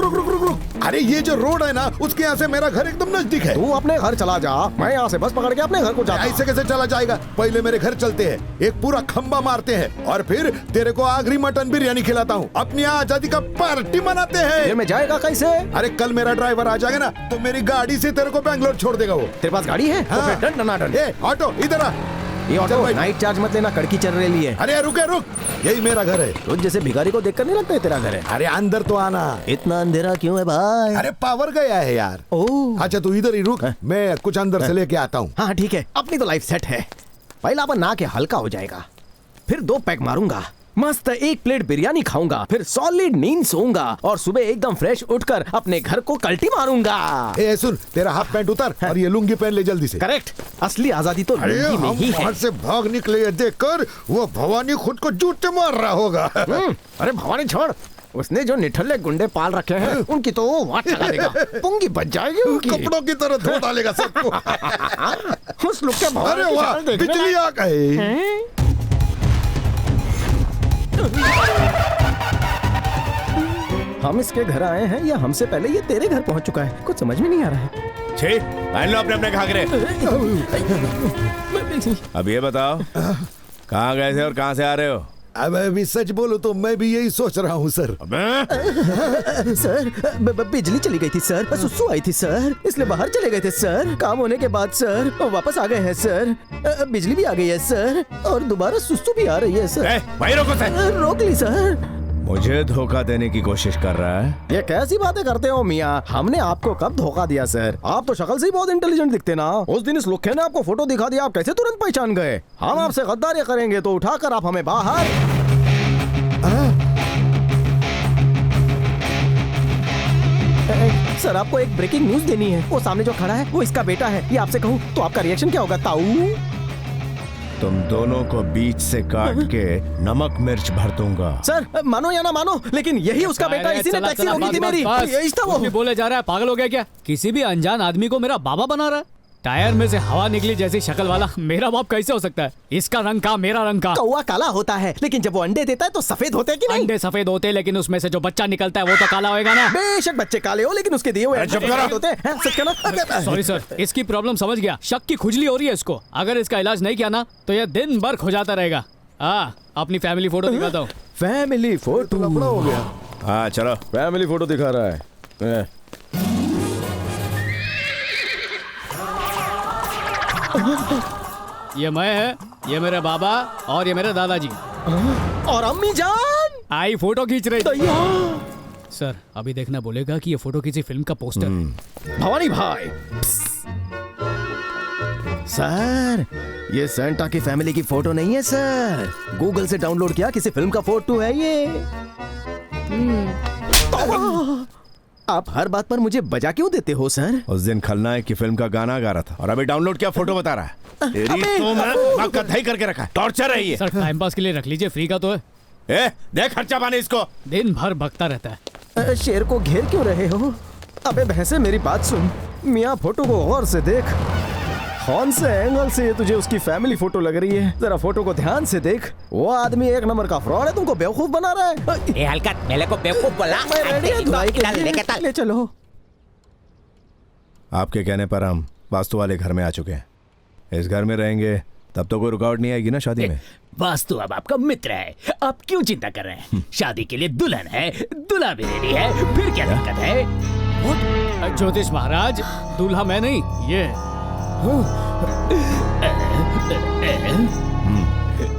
अरे ये जो रोड है ना उसके यहाँ से मेरा घर एकदम नजदीक है। तू अपने घर चला जा, मैं यहाँ से बस पकड़ के अपने घर को जाता। ऐसे कैसे चला जाएगा? पहले मेरे घर चलते हैं, एक पूरा खंबा मारते हैं और फिर तेरे को आखिरी मटन बिरयानी खिलाता हूँ। अपनी आजादी का पार्टी मनाते हैं। ये मैं जाएगा कैसे? अरे कल मेरा ड्राइवर आ जाएगा ना तो मेरी गाड़ी से तेरे को बैंगलोर छोड़ देगा वो। तेरे पास गाड़ी है? हाँ। तो फिर डन। ऑटो इधर आ। ये ऑटो नाइट चार्ज मत लेना, कड़की चल रही है। अरे रुक, यही मेरा घर है। तो जैसे भिखारी को देखकर नहीं लगता है तेरा घर है? अरे अंदर तो आना। इतना अंधेरा क्यों है भाई? अरे पावर गया है यार। अच्छा तू इधर ही रुक, मैं कुछ अंदर से लेके आता हूँ। हाँ ठीक है, अपनी तो लाइफ सेट है। पहला अपन ना के हल्का हो जाएगा, फिर 2 पैक मारूंगा, मस्त 1 प्लेट बिरयानी खाऊंगा, फिर सॉलिड नींद सोऊंगा और सुबह एकदम फ्रेश उठकर अपने घर को कल्टी मारूंगा। सुन, तेरा हाफ पैंट उतार और ये लुंगी पहन ले जल्दी से। करेक्ट, असली आजादी तो लुंगी में ही है। से भाग निकले देखकर वो भवानी खुद को जूते मार रहा होगा। अरे भवानी छोड़, उसने जो निठल्ले गुंडे पाल रखे हैं उनकी तो वाट चला देगा, पुंगी बच जाएगी उनकी। कपड़ों की तरह धो डालेगा सबको। उस लुक के भवानी। अरे वाह, बिजली आ गई। हम इसके घर आए हैं या हमसे पहले ये तेरे घर पहुंच चुका है? कुछ समझ में नहीं आ रहा है। छी, पहन लो अपने अपने घाघरे। अब ये बताओ कहाँ गए थे और कहाँ से आ रहे हो? अब अभी सच बोलो तो मैं भी यही सोच रहा हूँ सर। सर बिजली चली गई थी सर, सुसु आई थी सर, इसलिए बाहर चले गए थे सर। काम होने के बाद सर वापस आ गए हैं सर। बिजली भी आ गई है सर और दोबारा सुसु भी आ रही है सर। वहीं रोको सर। रोक ली सर। मुझे धोखा देने की कोशिश कर रहा है। ये कैसी बातें करते हो मियाँ? हमने आपको कब धोखा दिया सर? आप तो शक्ल से ही बहुत इंटेलिजेंट दिखते ना। उस दिन इस लुक्खे ने आपको फोटो दिखा दिया, आप कैसे तुरंत पहचान गए? हम आपसे गद्दारी करेंगे तो उठाकर आप हमें बाहर। सर आपको एक ब्रेकिंग न्यूज देनी है। वो सामने जो खड़ा है वो इसका बेटा है। ये आपसे कहूँ तो आपका रिएक्शन क्या होगा ताऊ? तुम दोनों को बीच से काट के नमक मिर्च भर दूंगा। सर मानो या ना मानो, लेकिन यही उसका बेटा, इसी ने टैक्सी रोकी थी मेरी। यही था वो। बोले जा रहा है, पागल हो गया क्या? किसी भी अनजान आदमी को मेरा बाबा बना रहा है। टायर में से हवा निकली जैसी शक्ल वाला मेरा बाप कैसे हो सकता है? इसका रंग का, मेरा रंग का। कौवा काला होता है, लेकिन जब वो अंडे देता है तो सफेद होते हैं कि नहीं? अंडे सफेद होते हैं, लेकिन उसमें से जो बच्चा निकलता है वो तो काला होएगा ना। बेशक बच्चे काले हो, लेकिन उसके दिए हुए होते हैं। सच कहना। सॉरी सर, इसकी प्रॉब्लम समझ गया। शक की खुजली हो रही है इसको। अगर इसका इलाज नहीं किया ना तो ये दिन भर खुजाता रहेगा। अपनी फैमिली फोटो दिखाता हूँ। फैमिली फोटो हो गया। हाँ चलो, फैमिली फोटो दिखा रहा है। ये मैं है, ये मेरे बाबा और ये मेरे दादाजी और अम्मी जान आई फोटो खींच रही। सर अभी देखना बोलेगा कि ये फोटो किसी फिल्म का पोस्टर है। भवानी भाई। सर ये सेंटा की फैमिली की फोटो नहीं है सर, गूगल से डाउनलोड किया किसी फिल्म का फोटो है ये। आप हर बात पर मुझे बजा क्यों देते हो सर? उस दिन खलनायक की फिल्म का गाना गा रहा था और अभी डाउनलोड किया फोटो बता रहा है। तेरी तो मैं कथाई करके रखा है। टॉर्चर है ये। सर टाइम पास के लिए रख लीजिए, फ्री का तो है। देख खर्चा पानी इसको। दिन भर भगता रहता है। शेर को घेर क्यों रहे हो? अबे भैंसे मेरी बात सुन, मियाँ फोटो को गौर से देख। कौन से एंगल से ये तुझे उसकी फैमिली फोटो लग रही है? जरा फोटो को ध्यान से देख। वो आदमी एक नंबर का फ्रॉड है, तुमको बेवकूफ बना रहा है। ए हलकत, मेरे को बेवकूफ बोला। ले चलो। आपके कहने पर हम वास्तु वाले घर में आ चुके हैं। इस घर में रहेंगे तब तो कोई रुकावट नहीं आएगी ना शादी में। वास्तु अब आपका मित्र है, आप क्यों चिंता कर रहे हैं? शादी के लिए दुल्हन है, दूल्हा भी रेडी है, फिर क्या दिक्कत है? ज्योतिष महाराज, दूल्हा मैं नहीं, ये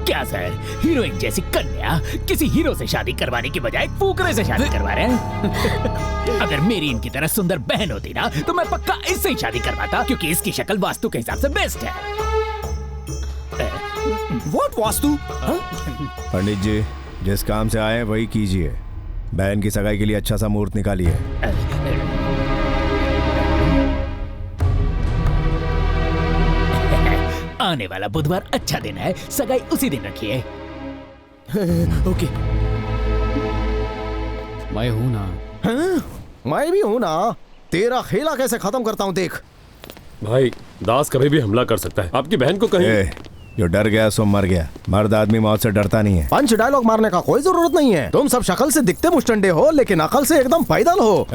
क्या सर, हीरोइन जैसी कन्या किसी हीरो से शादी करवाने की बजाय फूकरे से शादी करवा रहे हैं? अगर मेरी इनकी तरह सुंदर बहन होती ना तो मैं पक्का इससे ही शादी करवाता, क्योंकि इसकी शक्ल वास्तु के हिसाब से बेस्ट है। What वास्तु? पंडित जी, जिस काम से आए वही कीजिए। बहन की सगाई के लिए अच्छा सा मुहूर्त निकालिए। आने वाला बुधवार अच्छा दिन है, सगाई उसी दिन रखिए। ओके। मैं हूं ना। मैं भी हूं ना। तेरा खेला कैसे खत्म करता हूं देख। भाई दास कभी भी हमला कर सकता है। आपकी बहन को कहीं जो डर गया सो मर गया। मर्द आदमी मौत से डरता नहीं है। पंच डायलॉग मारने का कोई जरूरत नहीं है। तुम सब शक्ल से दिखते मुस्टंडे हो, लेकिन अकल से एकदम पैदल हो।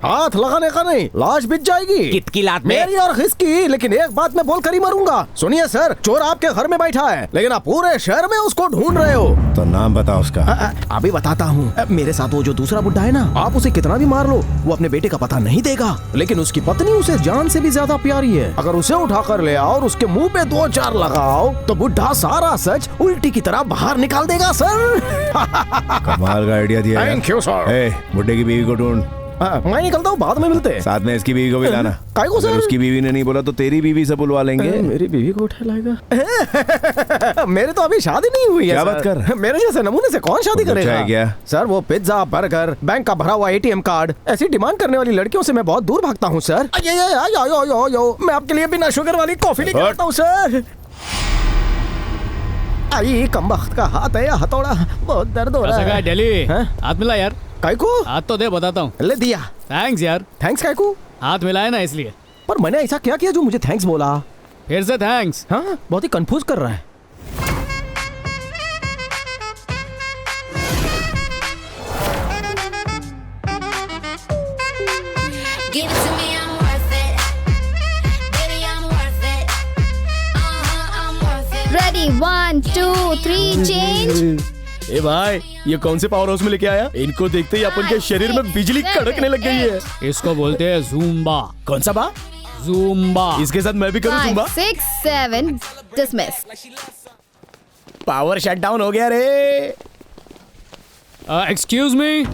हाथ लगाने का नहीं, लाश बिछ जाएगी। कितकी लात में? मेरी और खिसकी, लेकिन एक बात मैं बोल कर ही मरूंगा। सुनिए सर, चोर आपके घर में बैठा है, लेकिन आप पूरे शहर में उसको ढूंढ रहे हो। तो नाम बताओ उसका। अभी बताता हूँ। मेरे साथ वो जो दूसरा बुड्ढा है ना, आप उसे कितना भी मार लो, वो अपने बेटे का पता नहीं देगा, लेकिन उसकी पत्नी उसे जान से भी ज्यादा प्यारी है। अगर उसे उठा कर ले आओ और उसके मुंह पे 2-4 लगाओ तो बुड्ढा सारा सच उल्टी की तरह बाहर निकाल देगा सर। कमाल का आइडिया दिया। Thank you sir. बुड्ढे की बीवी को ढूंढ। मैं निकलता हूँ, बाद में मिलते हैं। साथ में इसकी बीवी को भी लाना। अगर उसकी बीवी ने नहीं बोला तो तेरी बीवी से बुलवा लेंगे। मेरी बीवी को उठा लाएगा? मेरे तो अभी शादी नहीं हुई है। क्या बात कर? मेरे जैसे नमूने से कौन शादी करेगा? क्या सर वो पिज्जा, बर्गर, बैंक का भरा हुआ ATM कार्ड, ऐसी डिमांड करने वाली लड़कियों से मैं बहुत दूर भागता हूँ सर। मैं आपके लिए बिना शुगर वाली कॉफी लेकर आता हूँ सर। आई कमबख्त का हाथ है या हथौड़ा, बहुत दर्द हो रहा है। डेली हाथ मिला यार। काइको? हाथ तो दे, बताता हूँ। ले दिया। थैंक्स यार। थैंक्स काइको? हाथ मिलाया ना इसलिए। पर मैंने ऐसा क्या किया जो मुझे थैंक्स बोला? फिर से थैंक्स। हाँ, बहुत ही कंफ्यूज कर रहा है। Give it to me, I'm worth ready 1 2 3 change. ए भाई, ये कौन से पावर हाउस में लेके आया? इनको देखते ही अपन के शरीर में बिजली कड़कने लग गई है। इसको बोलते हैं जूम्बा। कौन सा बा? जूम्बा। इसके साथ मैं भी करूँ 5 Zumba? 6 7 dismiss. Power shut down हो गया रे। एक्सक्यूज मी,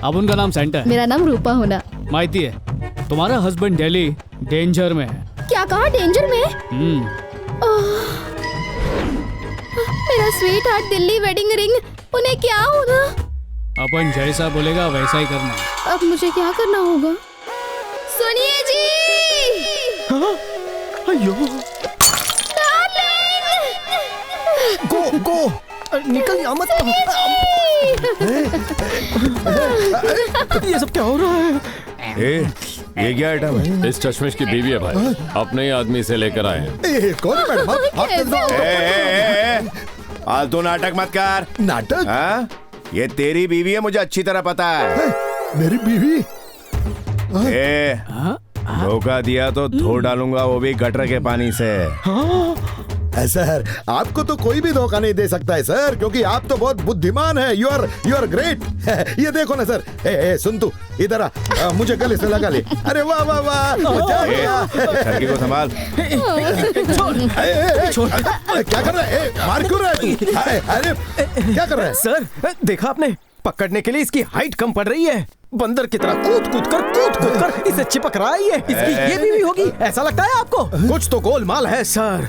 अब उनका नाम सेंटा है। मेरा नाम रूपा होना। माहिती है तुम्हारा हस्बैंड दिल्ली डेंजर में है। क्या कहा? डेंजर में? मेरा sweet heart Delhi wedding ring, उन्हें क्या होगा? अपन जैसा बोलेगा वैसा ही करना। अब मुझे क्या करना होगा? सुनिए जी। अयो। गो गो, निकल यहाँ मत। ये सब क्या हो रहा है? ये क्या आइटम है? इस चश्मिश की बीवी है भाई, अपने ही आदमी से लेकर आए हैं। कौन है मैडम? फालतू नाटक मत कर। नाटक? हाँ? ये तेरी बीवी है, मुझे अच्छी तरह पता है। मेरी बीवी? धोखा दिया तो धो डालूंगा, वो भी गटर के पानी से। सर, आपको तो कोई भी धोखा नहीं दे सकता है सर, क्योंकि आप तो बहुत बुद्धिमान है। You are great. ये देखो ना सर। सुन तू, इधर आ, मुझे गले से लगा ले। अरे वाह वाह वाह, मजा आ गया। लड़की को संभाल। क्या कर रहा है? मार क्यों रहा है तू? अरे क्या कर रहा है? सर, देखा आपने? पकड़ने के लिए इसकी हाइट कम पड़ रही है। बंदर की तरह कूद कूद कर इसे चिपक रहा है। इसकी ये बीवी होगी, ऐसा लगता है आपको? कुछ तो गोलमाल है सर।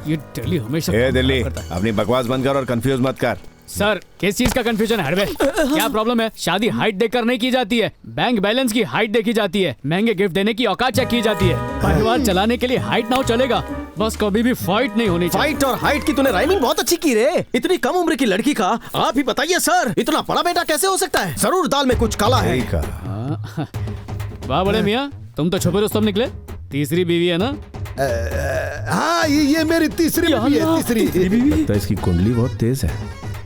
ये दिल्ली हमेशा दिल्ली, अपनी बकवास बंद कर और कंफ्यूज मत कर। सर, किस चीज का कंफ्यूजन है हड़बे? क्या प्रॉब्लम है? शादी हाइट देखकर नहीं की जाती है, बैंक बैलेंस की हाइट देखी जाती है, महंगे गिफ्ट देने की औकात चेक की जाती है। परिवार चलाने के लिए हाइट ना हो चलेगा, बस कभी भी फाइट नहीं होनी चाहिए। फाइट और हाइट की तूने राइमिंग बहुत अच्छी की रे। इतनी कम उम्र की लड़की का आप ही बताइए सर, इतना बड़ा बेटा कैसे हो सकता है? जरूर दाल में कुछ काला है। वाह बड़े मियाँ, तुम तो छुपे रुस्तम निकले। तीसरी बीवी है ना? हाँ, ये मेरी तीसरी बीवी है। तीसरी बीवी? तो इसकी कुंडली बहुत तेज है।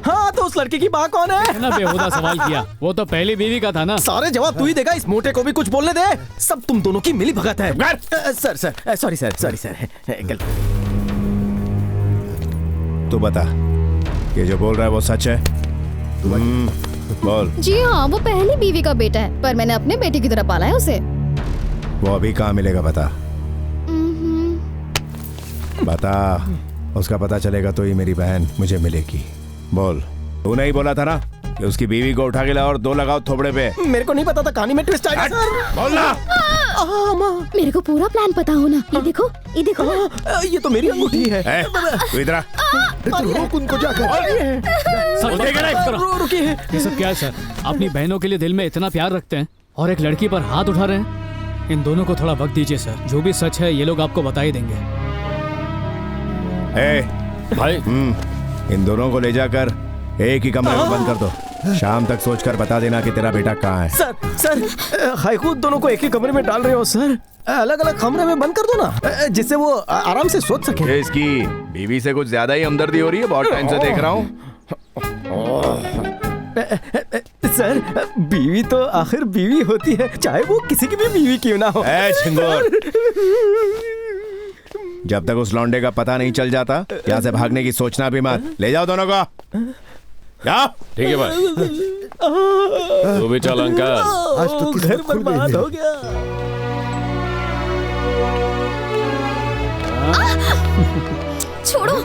हाँ, तो उस लड़की की माँ कौन है? ना बेहुदा सवाल किया, वो तो पहली बीवी का था ना। सारे जवाब तू ही देगा, इस मोटे को भी कुछ बोलने दे। सब तुम दोनों की मिली भगत है। Sir, sorry sir. तू बता, ये जो बोल रहा है वो सच है? बोल। जी हाँ, वो पहली बीवी का बेटा है, पर मैंने अपने बेटे की तरह पाला है उसे। वो अभी कहाँ मिलेगा बता? बता, उसका पता चलेगा तो ही मेरी बहन मुझे मिलेगी। बोल। तू नहीं बोला था ना कि उसकी बीवी को उठा के ला और 2 लगाओ थोबड़े पे? मेरे को नहीं पता था, कहानी में ट्विस्ट आएगा सर। बोलना। मेरे को पूरा प्लान पता होना। ये देखो ना। ये तो मेरी अंगूठी है। तू इधर आ। रोक उनको जाकर। रुकिए। ये सब क्या है सर? अपनी बहनों के लिए दिल में इतना प्यार रखते हैं और एक लड़की पर हाथ उठा रहे हैं। इन दोनों को थोड़ा वक्त दीजिए सर, जो भी सच है ये लोग आपको बता ही देंगे। भाई, इन दोनों को ले जाकर एक ही कमरे में बंद कर दो। शाम तक सोचकर बता देना कि तेरा बेटा कहाँ है। सर, हाईकूद दोनों को एक ही कमरे में डाल रहे हो सर? अलग अलग कमरे में बंद कर दो ना, जिससे वो आराम से सोच सके। इसकी बीवी से कुछ ज्यादा ही हमदर्दी हो रही है, बहुत टाइम से देख रहा हूँ। सर, बीवी तो आखिर बीवी होती है, चाहे वो किसी की भी बीवी क्यों ना हो। जब तक उस लौंडे का पता नहीं चल जाता, यहाँ से भागने की सोचना भी मत। ले जाओ दोनों को। जाओ। ठीक है भाई, तू भी चल अंकल। आज तो घर बर्बाद हो गया। छोड़ो,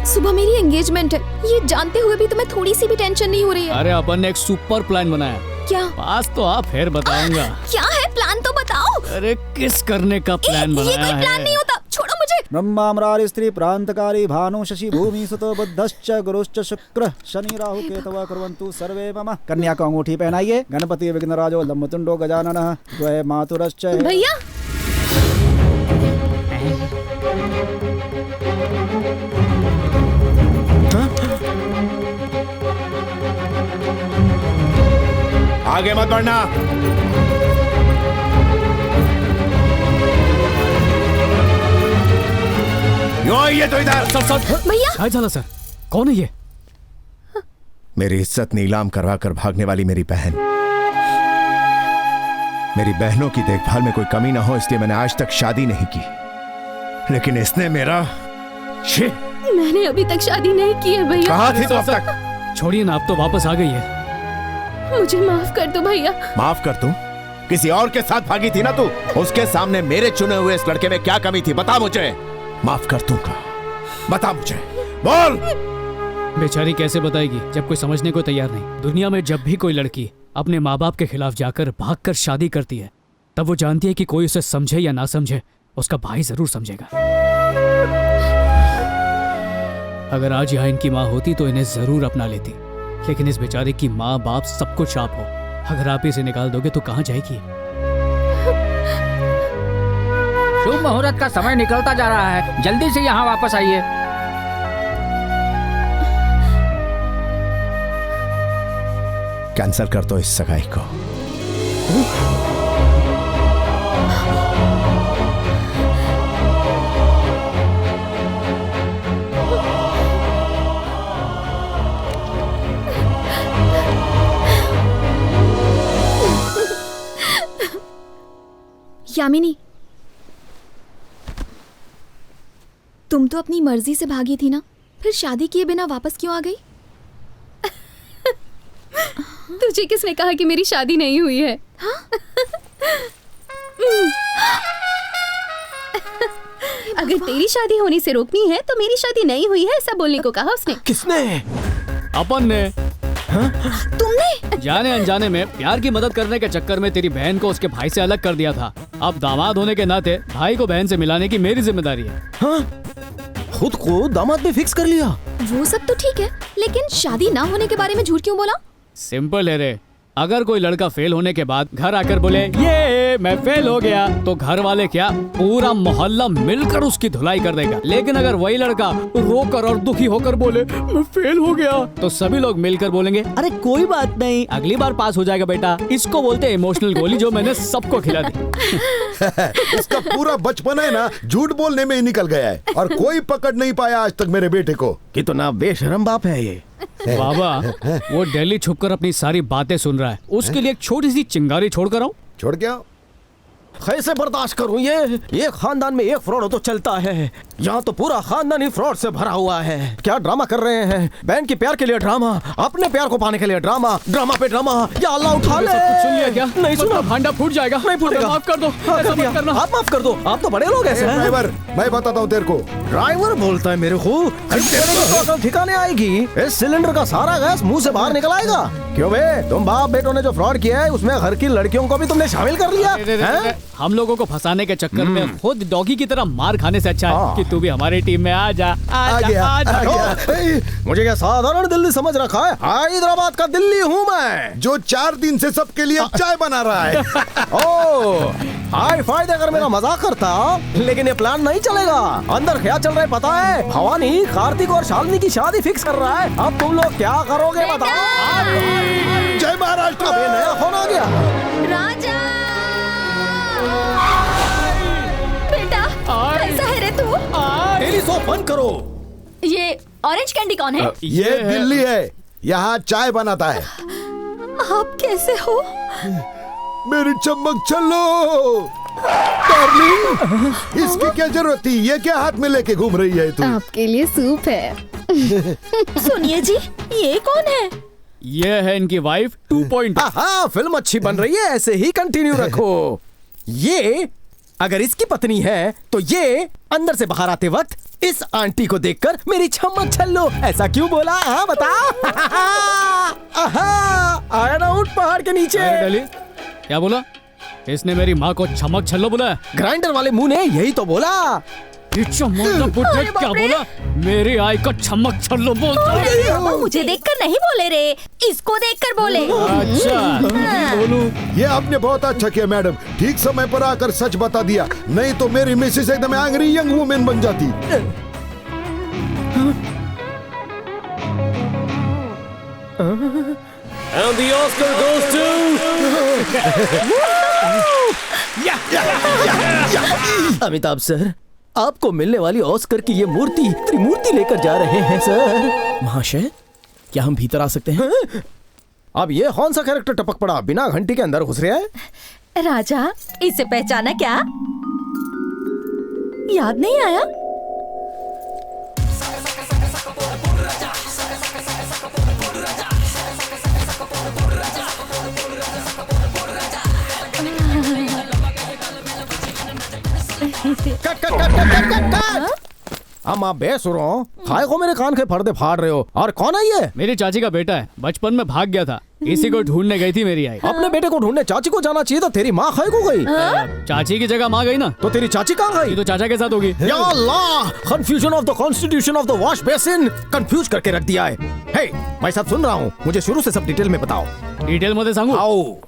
सुबह मेरी एंगेजमेंट है। ये जानते हुए भी तुम्हें थोड़ी सी भी टेंशन नहीं हो रही है? अरे अपन ने एक सुपर प्लान बनाया। क्या? पास तो आप फिर बताऊंगा। क्या है प्लान? तो बताओ। अरे किस करने का प्लान बनाया है? ये कोई प्लान नहीं होता, छोड़ो मुझे। ब्रह्माम्रारि स्त्री प्रांतकारी भानु शशि भूमि सुतो बुद्धश्च गुरुश्च शुक्र शनि राहु केतवः कुर्वन्तु सर्वे मम। कन्या को अंगूठी पहनाइए। गणपति विघ्नराजो लंबतुंडो गजाननः द्वये मातुरश्च। भैया आगे मत बढ़ना। ये तो इधर। भैया। क्या झाला सर? कौन है ये? मेरी इज्जत नीलाम करवा कर भागने वाली मेरी बहन। मेरी बहनों की देखभाल में कोई कमी ना हो, इसलिए मैंने आज तक शादी नहीं की, लेकिन इसने मेरा मैंने अभी तक शादी नहीं की है भैया। कहाँ थी तो अब तक? छोड़िए ना, अब तो वापस आ गई है। मुझे माफ कर दो भैया। माफ कर दूं? किसी और के साथ भागी थी ना तू? उसके सामने मेरे चुने हुए इस लड़के में क्या कमी थी, बता मुझे। माफ कर दूंगा, बता मुझे, बोल। बेचारी कैसे बताएगी जब कोई समझने को तैयार नहीं। दुनिया में जब भी कोई लड़की अपने माँ बाप के खिलाफ जाकर भागकर शादी करती है, तब वो जानती है कि कोई उसे समझे या ना समझे, उसका भाई जरूर समझेगा। अगर आज यहाँ इनकी माँ होती तो इन्हें जरूर अपना लेती, लेकिन इस बेचारे की माँ बाप सब कुछ आप हो। अगर आप इसे निकाल दोगे तो कहाँ जाएगी? शुभ मुहूर्त का समय निकलता जा रहा है, जल्दी से यहाँ वापस आइए। कैंसिल कर दो इस सगाई को। यामिनी, तुम तो अपनी मर्जी से भागी थी ना, फिर शादी किए बिना वापस क्यों आ गई? तुझे किसने कहा कि मेरी शादी नहीं हुई है? हाँ? अगर तेरी शादी होने से रोकनी है तो मेरी शादी नहीं हुई है ऐसा बोलने को कहा उसने। किसने? अपन ने। तुमने? जाने अनजाने में प्यार की मदद करने के चक्कर में तेरी बहन को उसके भाई से अलग कर दिया था। अब दामाद होने के नाते भाई को बहन से मिलाने की मेरी जिम्मेदारी है। हाँ? खुद को दामाद में फिक्स कर लिया? वो सब तो ठीक है, लेकिन शादी ना होने के बारे में झूठ क्यों बोला? सिंपल है रे, अगर कोई लड़का फेल होने के बाद घर आकर बोले ये मैं फेल हो गया, तो घर वाले क्या पूरा मोहल्ला मिलकर उसकी धुलाई कर देगा। लेकिन अगर वही लड़का रोकर और दुखी होकर बोले मैं फेल हो गया, तो सभी लोग मिलकर बोलेंगे अरे कोई बात नहीं, अगली बार पास हो जाएगा बेटा। इसको बोलते हैं इमोशनल गोली, जो मैंने सबको खिला दी। इसका पूरा बचपन है ना झूठ बोलने में ही निकल गया है, और कोई पकड़ नहीं पाया आज तक मेरे बेटे को। कितना बेशरम बाप है ये। बाबा, वो दिल्ली छुपकर अपनी सारी बातें सुन रहा है, उसके लिए एक छोटी सी चिंगारी छोड़कर आऊं? छोड़ क्या? कैसे बर्दाश्त करूं ये खानदान में एक फ्रॉड तो चलता है, यहाँ तो पूरा खानदान ही फ्रॉड से भरा हुआ है। क्या ड्रामा कर रहे हैं? बहन के प्यार के लिए ड्रामा, अपने प्यार को पाने के लिए ड्रामा, ड्रामा पे ड्रामा। या अल्लाह उठा ले। सब कुछ सुन लिया क्या? नहीं सुना। भांडा फूट जाएगा। नहीं फूटेगा। माफ कर दो। ऐसा मत करना। आप माफ कर दो, आप तो बड़े लोग ऐसे हैं। ड्राइवर, मैं बताता हूँ तेरे को। ड्राइवर बोलता है मेरे को? अकल ठिकाने आएगी। इस सिलेंडर का सारा गैस मुंह से बाहर निकल आएगा। क्यों बे, तुम बाप बेटों ने जो फ्रॉड किया है उसमें घर की लड़कियों को भी तुमने शामिल कर लिया। हम लोगों को फंसाने के चक्कर में खुद डॉगी की तरह मार खाने से अच्छा है कि तू भी हमारी टीम में आ जा। आ गया। मुझे क्या साधारण दिल्ली समझ रखा है? हैदराबाद का दिल्ली हूँ मैं, जो 4 दिन से सबके लिए चाय बना रहा है। ओ, हाई फाई देकर मेरा मजाक करता, लेकिन ये प्लान नहीं चलेगा। अंदर क्या चल रहा है पता है? भवानी कार्तिक और शालिनी की शादी फिक्स कर रहा है। अब तुम लोग क्या करोगे बताओ? जय महाराष्ट्र। अबे नया फोन आ गया। राजा, बेटा कैसा है रे तू? टेलीसोप बंद करो। ये ऑरेंज कैंडी कौन है? ये दिल्ली है, यहाँ चाय बनाता है। आप कैसे हो? मेरी चमक चलो डार्लिंग, इसकी क्या जरूरत थी? ये क्या हाथ में लेके घूम रही है तू? आपके लिए सूप है। सुनिए जी, ये कौन है? ये है इनकी वाइफ 2.0। हाँ, फिल्म अच्छी बन रही है, ऐसे ही कंटिन्यू रखो। ये अगर इसकी पत्नी है तो ये अंदर से बाहर आते वक्त इस आंटी को देखकर मेरी चमक छल्लो ऐसा क्यों बोला? हाँ बता। आया ना ऊंट पहाड़ के नीचे। क्या बोला? इसने मेरी माँ को चमक छल्लो बोला? ग्राइंडर वाले मुंह ने यही तो बोला। क्या बोला? मेरी आई को चमक छल्लो बोलता है। मुझे देखकर नहीं बोले रे, इसको देखकर बोले। अच्छा, बोलूं? ये आपने बहुत अच्छा किया मैडम, ठीक समय पर आकर सच बता दिया, नहीं तो मेरी मिसेस एकदम एंग्री यंग वुमेन बन जाती। And the Oscar goes to Amitabh sir, आपको मिलने वाली ऑस्कर की ये मूर्ति त्रिमूर्ति लेकर जा रहे हैं सर। महाशय, क्या हम भीतर आ सकते हैं? अब ये कौन सा कैरेक्टर टपक पड़ा, बिना घंटी के अंदर घुस रहा है? राजा, इसे पहचाना क्या? याद नहीं आया? अम्मा बेसुरो, खाए को मेरे कान के पर्दे फाड़ रहे हो। और कौन है ये? मेरी चाची का बेटा है, बचपन में भाग गया था, इसी को ढूंढने गई थी मेरी आई। अपने बेटे को ढूंढने चाची को जाना चाहिए था, तेरी माँ खाए को गई। चाची की जगह माँ गई ना। तो तेरी चाची कहाँ गई? तो चाचा के साथ होगी। या Allah, confusion of the constitution of the wash basin, confuse करके रख दिया है। हे, मैं सब सुन रहा हूँ, मुझे शुरू से सब डिटेल में बताओ। डिटेल मध्ये सांगू? आओ।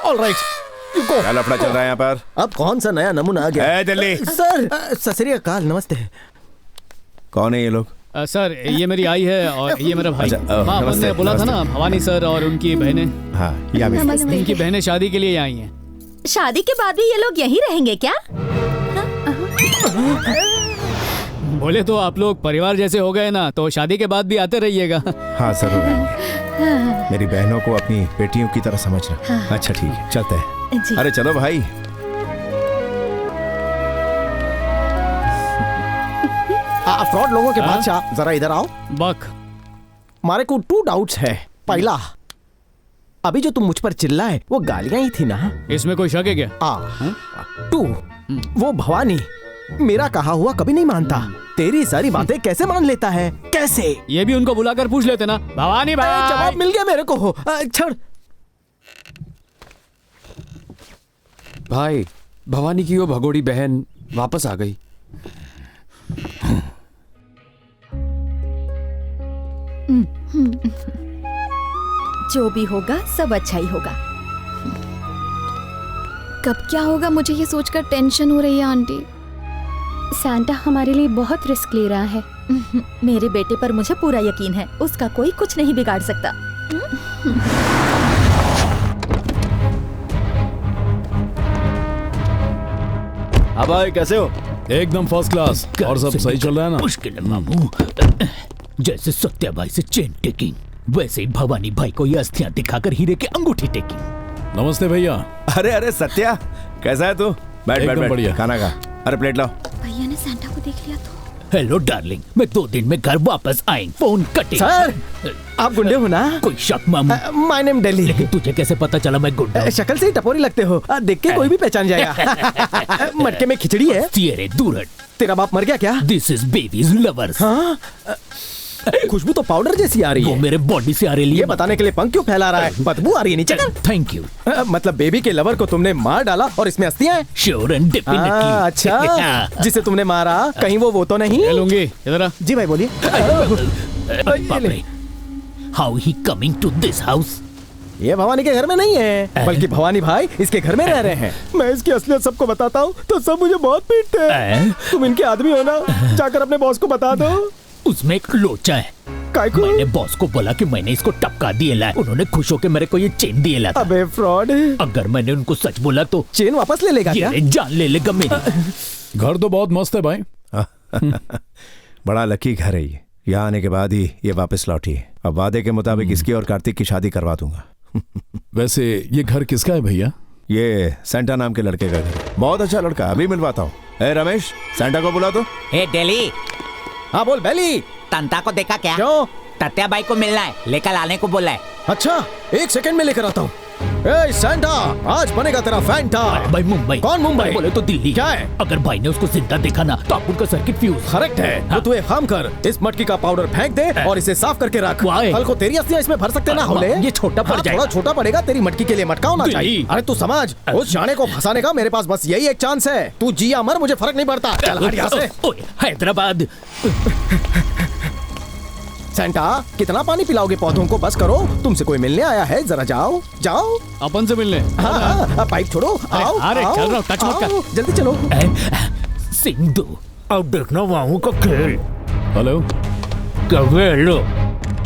ऑलराइट, क्या लफड़ा चल रहा है यहाँ पर? अब कौन सा नया नमूना आ गया? जल्दी सर, सत श्री अकाल, नमस्ते। कौन है ये लोग? सर, ये मेरी आई है और ये मेरा भाई। अच्छा, माँ अपन ने बोला था ना, भवानी सर और उनकी बहनें। हाँ, उनकी बहनें शादी के लिए आई हैं। शादी के बाद भी ये लोग यहीं रहेंगे क्या? बोले तो आप लोग परिवार जैसे हो गए ना, तो शादी के बाद भी आते रहिएगा। हाँ जरूर। मेरी बहनों को अपनी बेटियों की तरह समझना। हाँ। अच्छा ठीक है, चलते हैं। जी। अरे चलो भाई। फ्रॉड लोगों के बादशाह, जरा इधर आओ। बक, मारे को 2 डाउट्स है। पहला, अभी जो तुम मुझ पर चिल्लाए वो गालियां ही थी ना? इसमें कोई शक है क्या? 2, वो भवानी मेरा कहा हुआ कभी नहीं मानता, तेरी सारी बातें कैसे मान लेता है? कैसे? ये भी उनको बुलाकर पूछ लेते ना। भवानी भाई, जवाब मिल गया मेरे को। छोड़ भाई, भवानी की वो भगोड़ी बहन वापस आ गई। जो भी होगा सब अच्छा ही होगा। कब क्या होगा मुझे ये सोचकर टेंशन हो रही है आंटी। सांता हमारे लिए बहुत रिस्क ले रहा है। मेरे बेटे पर मुझे पूरा यकीन है, उसका कोई कुछ नहीं बिगाड़ सकता। अब भाई कैसे हो? एकदम फर्स्ट क्लास। और सब सही चल रहा है ना? मुश्किल है मामू। जैसे सत्या भाई से चेन टेकिंग, वैसे ही भवानी भाई को ये अस्थियां दिखाकर हीरे की अंगूठी टेकिंग। नमस्ते भैया। अरे अरे सत्या, कैसा है तू? बैठ बैठ बैठ, बढ़िया। खाना खा। अरे प्लेट लाओ। भैया ने सांता को देख लिया तो। हेलो डार्लिंग, मैं 2 दिन में घर वापस आएंगे। Phone cutting. सर, आप गुंडे हो ना? कोई शक मामू? My name Delhi. लेकिन तुझे कैसे पता चला मैं गुंडा हूं? शक्ल से ही टपोरी लगते हो, देख के कोई भी पहचान जाएगा। मटके में खिचड़ी है। तेरे दूर हट। तेरा बाप मर गया क्या? This is babies lovers. हाँ? खुशबू तो पाउडर जैसी आ रही है। वो मेरे बॉडी से आ रही है। ये बताने के लिए पंख क्यों फैला रहा है? बदबू आ रही है नीचे कर। Thank you. मतलब बेबी के लवर को तुमने मार डाला और इसमें अस्थियां हैं? Sure and definitely. अच्छा, जिसे तुमने मारा कहीं वो तो नहीं? लूंगी इधर आ। जी भाई बोलिए। How he coming to this house? ये भवानी के घर में नहीं है, बल्कि भवानी भाई इसके घर में रह रहे हैं। मैं इसकी असलियत सबको बताता हूँ तो सब मुझे बहुत पीटते हैं। तुम इनके आदमी हो ना? जाकर अपने बॉस को बता दो। उसमें एक लोचा है। मैंने बॉस को बोला कि मैंने इसको टपका दिए ला। उन्होंने खुश होकर मेरे को ये चेन दिए ला। अबे फ्रॉड। अगर मैंने उनको सच बोला तो चेन वापस ले लेगा क्या? जान ले लेगा मेरी। घर तो बहुत मस्त है भाई। बड़ा लकी घर है ये। यहाँ आने के बाद ही ये वापस लौटी है। अब वादे के मुताबिक इसकी और कार्तिक की शादी करवा दूंगा। वैसे ये घर किसका है भैया? ये सेंटा नाम के लड़के का घर। बहुत अच्छा लड़का, अभी मिलवाता हूँ। रमेश, सेंटा को बुला दो। हे डेली। हाँ बोल बेली। तंता को देखा क्या? क्यों? तत्या भाई को मिलना है, लेकर आने को बोला है। अच्छा, 1 सेकंड में लेकर आता हूँ। ए सेंटा, आज बनेगा तेरा फैंटा। भाई मुंबई। कौन मुंबई? बोले तो दिल्ली। क्या है? अगर भाई ने उसको जिंदा देखा ना तो आप उनका सर्किट फ्यूज। करेक्ट है। तो तू एक काम कर, इस मटकी का पाउडर फेंक दे और इसे साफ करके रख। कल को तेरी अस्थियां इसमें भर सकते ना होले। ये छोटा पड़ जाएगा। थोड़ा छोटा पड़ेगा, तेरी मटकी के लिए मटका होना चाहिए। अरे तू समझ, उस जाने को फंसाने का मेरे पास बस यही एक चांस है। तू जी या मर, मुझे फर्क नहीं पड़ता। चल हट यहाँ से। हैदराबाद। सेंटा, कितना पानी पिलाओगे पौधों को? बस करो, तुमसे कोई मिलने आया है। जरा जाओ जाओ। अपन से मिलने? हाँ, पाइप छोड़ो। आओ, अरे आओ, चल रहा हूँ, टच मत कर। जल्दी चलो। सिंधु, अब देखना वहां का खेल। हेलो। कब हेलो?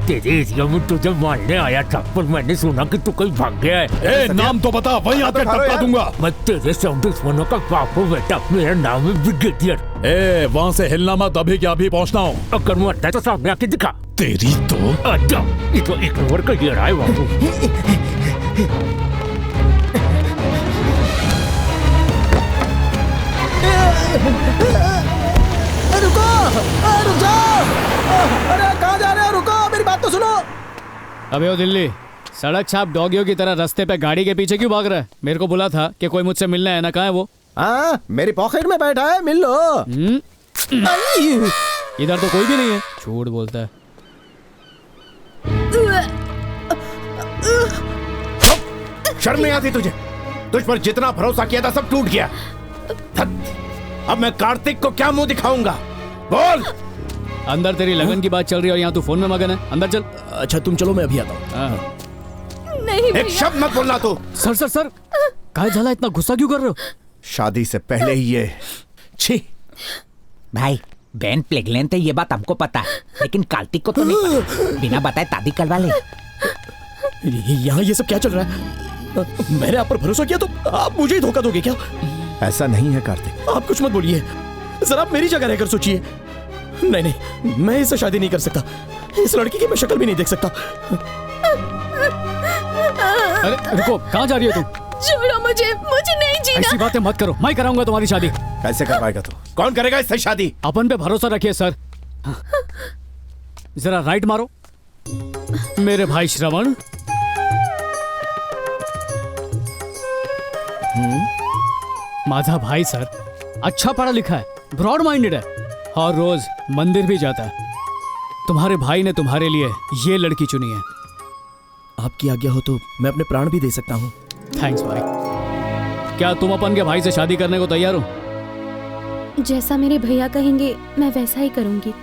तेरे एरिया में तुझे मारने आया था, पर मैंने सुना कि तू कहीं भाग गया है। ए, नाम तो बता, वहीं आकर टपका दूंगा। मैं तेरे सब दुश्मनों का बाप हूँ बेटा। मेरा नाम है ब्रिगेडियर। ए, वहाँ से हिलना मत, अभी क्या अभी पहुँचना हो। अगर मैं आता है तो सामने आके दिखा। तेरी तो अच्छा, ये तो एक नंबर का ये रहा है बाबू। रुको, रुक जाओ। अरे कहाँ जा रहे हो? रुको, मेरी बात तो सुनो। अबे ओ दिल्ली, सड़क छाप डॉगियों की तरह रास्ते पे गाड़ी के पीछे क्यों भाग रहा है? मेरे को बोला था कि कोई मुझसे मिलना है ना, कहाँ है वो? हाँ, मेरी पॉकेट में बैठा है, मिल लो। इधर तो कोई भी नहीं है। झूठ बोलता है। शर्म नहीं आती तुझे? तुझ पर जितना भरोसा किया था सब टूट गया। अब मैं कार्तिक को क्या मुंह दिखाऊंगा? बोल। अंदर तेरी लगन की बात चल रही है और यहाँ तू फोन में मगन है। अंदर चल। अच्छा तुम चलो, मैं अभी आता हूँ। नहीं एक शब्द मत बोलना तू। सर सर सर, काय झाला, इतना गुस्सा क्यों कर रहे हो? शादी से पहले ही ये छी। भाई बहन प्रेग्नेंट है ये बात हमको पता है, लेकिन कार्तिक को तो नहीं पता। बिना बताए शादी करवा ले। यहाँ ये सब क्या चल रहा है? मैंने आप पर भरोसा किया तो आप मुझे ही धोखा दोगे क्या? ऐसा नहीं है कार्तिक। आप कुछ मत बोलिए, जरा आप मेरी जगह रहकर सोचिए। नहीं नहीं, मैं इससे शादी नहीं कर सकता। इस लड़की की मैं शक्ल भी नहीं देख सकता। अरे रुको, कहाँ जा रही हो तुम? छोड़ो मुझे, मुझे नहीं जीना। ऐसी बातें मत करो, मैं कराऊंगा तुम्हारी शादी। कैसे करवाएगा तू? कौन करेगा इससे शादी? अपन पे भरोसा रखिए सर। जरा राइट मारो। मेरे भाई श्रवण। माझा भाई सर अच्छा पढ़ा लिखा है, ब्रॉड माइंडेड है और रोज मंदिर भी जाता है। तुम्हारे भाई ने तुम्हारे लिए ये लड़की चुनी है। आपकी आज्ञा हो तो मैं अपने प्राण भी दे सकता हूँ। थैंक्स भाई। क्या तुम अपन के भाई से शादी करने को तैयार हो? जैसा मेरे भैया कहेंगे मैं वैसा ही करूंगी।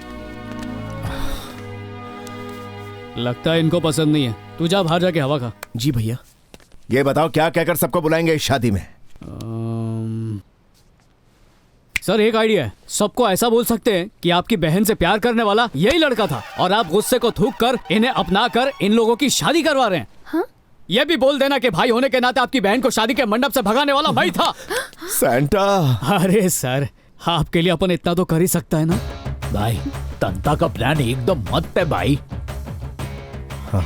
लगता है इनको पसंद नहीं है। तू जा बाहर जाके हवा खा। जी भैया। ये बताओ क्या कहकर सबको बुलाएंगे इस शादी में? सर एक आइडिया है। सबको ऐसा बोल सकते हैं कि आपकी बहन से प्यार करने वाला यही लड़का था और आप गुस्से को थूक कर इन्हें अपना कर इन लोगों की शादी करवा रहे हैं। हाँ? ये भी बोल देना कि भाई होने के नाते आपकी बहन को शादी के मंडप से भगाने वाला मैं था। सैंटा। अरे सर, आपके लिए अपन इतना तो कर ही सकता है ना। भाई तंता का प्लान एकदम मस्त है भाई। हाँ,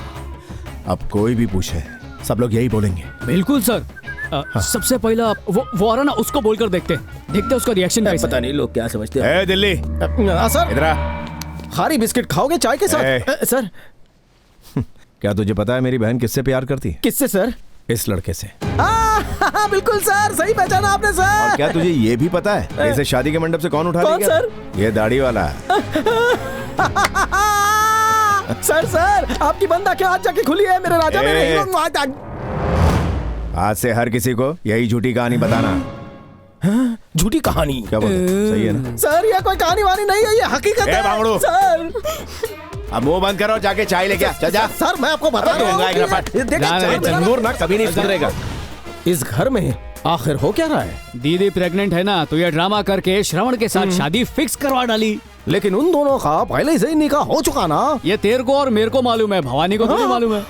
अब कोई भी पूछे सब लोग यही बोलेंगे। बिल्कुल सर। सबसे पहला वो आ रहा ना, उसको बोलकर देखते उसका रिएक्शन कैसा। पता नहीं लोग क्या समझते हैं। ए दिल्ली, सर इधर आ। खारी बिस्किट खाओगे चाय के साथ? सर क्या तुझे पता है मेरी बहन किससे प्यार करती है? किससे सर? इस लड़के से। बिल्कुल सर, सही पहचाना आपने सर। और क्या तुझे ये भी पता है इसे शादी के मंडप से कौन उठा कौन लेगा? सर? ये दाढ़ी वाला। सर आपकी बंदा क्या आज जाके खुली है मेरे राजा मेरे। आज से हर किसी को यही झूठी कहानी बताना। झूठी कहानी? क्या बोलते? सही है ना? सर ये कोई कहानी वानी नहीं है, ये हकीकत है। बांगड़ू। सर अब मुंह बंद करो, जाके चाय लेके आ। चल जा। सर मैं आपको बता दूंगा, जंगूर ना कभी नहीं सुधरेगा। इस घर में आखिर हो क्या रहा है? दीदी प्रेग्नेंट है ना, तो ये ड्रामा करके श्रवण के साथ शादी फिक्स करवा डाली। लेकिन उन दोनों का पहले से ही निकाह हो चुका ना। ये तेरे को और मेरे को मालूम है, भवानी को थोड़ी मालूम है।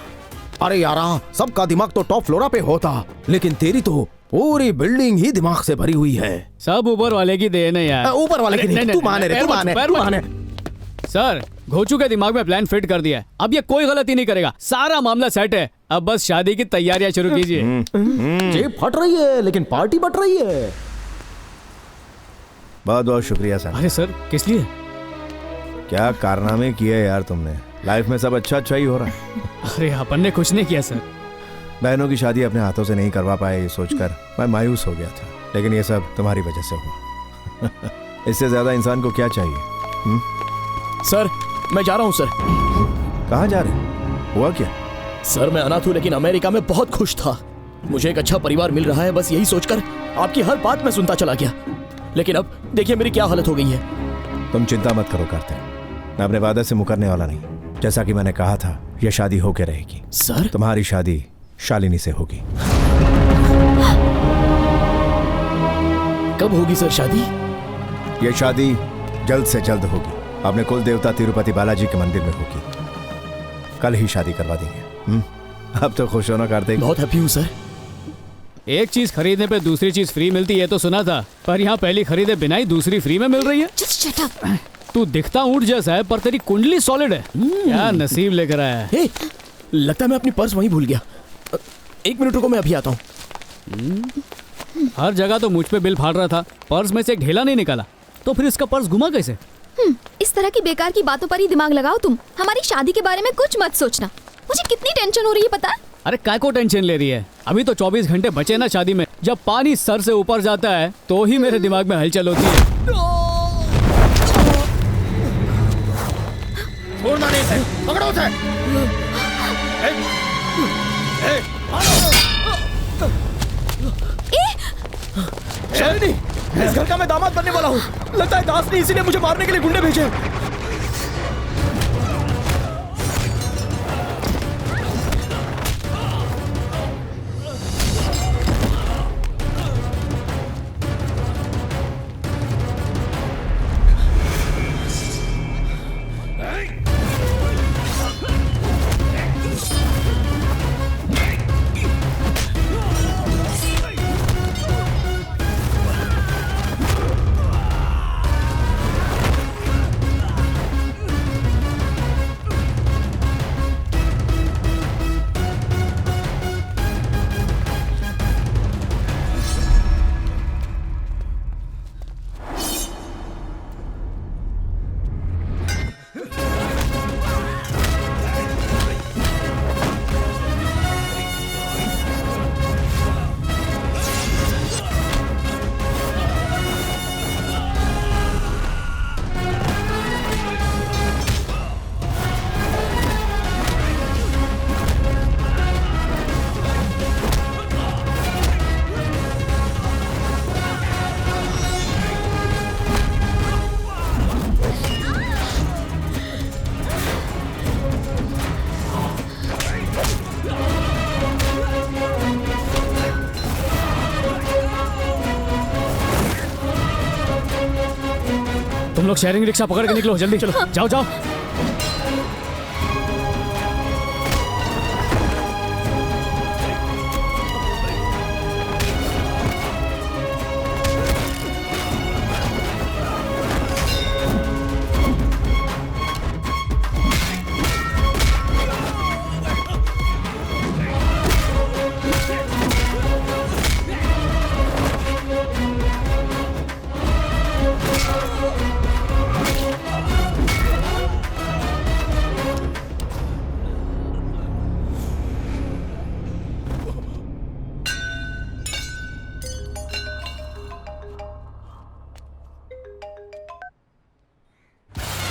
अरे यारा, सबका दिमाग तो टॉप फ्लोरा पे होता, लेकिन तेरी तो पूरी बिल्डिंग ही दिमाग से भरी हुई है। सब ऊपर वाले की देन है यार। ऊपर वाले की नहीं, तू माने रे, तू माने। सर घोचू के दिमाग में प्लान फिट कर दिया है, अब ये कोई गलती नहीं करेगा। सारा मामला सेट है, अब बस शादी की तैयारियां शुरू कीजिए। जेब फट रही है लेकिन पार्टी बट रही है। बहुत बहुत शुक्रिया सर। अरे सर किस लिए? क्या कारनामे किए यार तुमने। लाइफ में सब अच्छा ही हो रहा है। अरे अपन ने कुछ नहीं किया सर। बहनों की शादी अपने हाथों से नहीं करवा पाए ये सोचकर मैं मायूस हो गया था, लेकिन ये सब तुम्हारी वजह से हुआ। इससे ज्यादा इंसान को क्या चाहिए? सर मैं जा रहा हूँ सर। कहाँ जा रहे? हुआ क्या? सर मैं अनाथ हूँ लेकिन अमेरिका में बहुत खुश था। मुझे एक अच्छा परिवार मिल रहा है, बस यही सोचकर आपकी हर बात में सुनता चला गया। लेकिन अब देखिए मेरी क्या हालत हो गई है। तुम चिंता मत करो कार्तिक, मैं अपने वादे से मुकरने वाला नहीं। जैसा कि मैंने कहा था, यह शादी होके रहेगी। सर तुम्हारी शादी शालिनी से होगी। कब होगी सर शादी? यह शादी जल्द से जल्द होगी। अपने कुल देवता तिरुपति बालाजी के मंदिर में होगी। कल ही शादी करवा देंगे। अब तो खुश होना कार्तिक। बहुत हैप्पी हूँ सर। एक चीज खरीदने पे दूसरी चीज फ्री मिलती है तो सुना था, पर यहाँ पहली खरीदे बिना ही दूसरी फ्री में मिल रही है। Shut up. तू दिखता ऊंट जैसा है पर तेरी कुंडली सॉलिड है। क्या नसीब लेकर आया है। हे, लगता है मैं अपनी पर्स वहीं भूल गया। 1 मिनट रुको, मैं अभी आता हूँ। हर जगह तो मुझ पे बिल फाड़ रहा था, पर्स में से एक ढेला नहीं निकाला, तो फिर इसका पर्स घुमा कैसे? इस तरह की बेकार की बातों पर ही दिमाग लगाओ तुम। हमारी शादी के बारे में कुछ मत सोचना। मुझे कितनी टेंशन हो रही है पता है? अरे काय को टेंशन ले रही है? अभी तो 24 घंटे बचे ना शादी में। जब पानी सर से ऊपर जाता है तो ही मेरे दिमाग में हलचल होती है। छोड़ना नहीं है, पकड़ो उसे। शालिनी, इस घर का मैं दामाद बनने वाला हूँ। लगता है दास ने इसीलिए मुझे मारने के लिए गुंडे भेजे। तुम लोग शेयरिंग रिक्शा पकड़ के निकलो, जल्दी चलो, जाओ जाओ।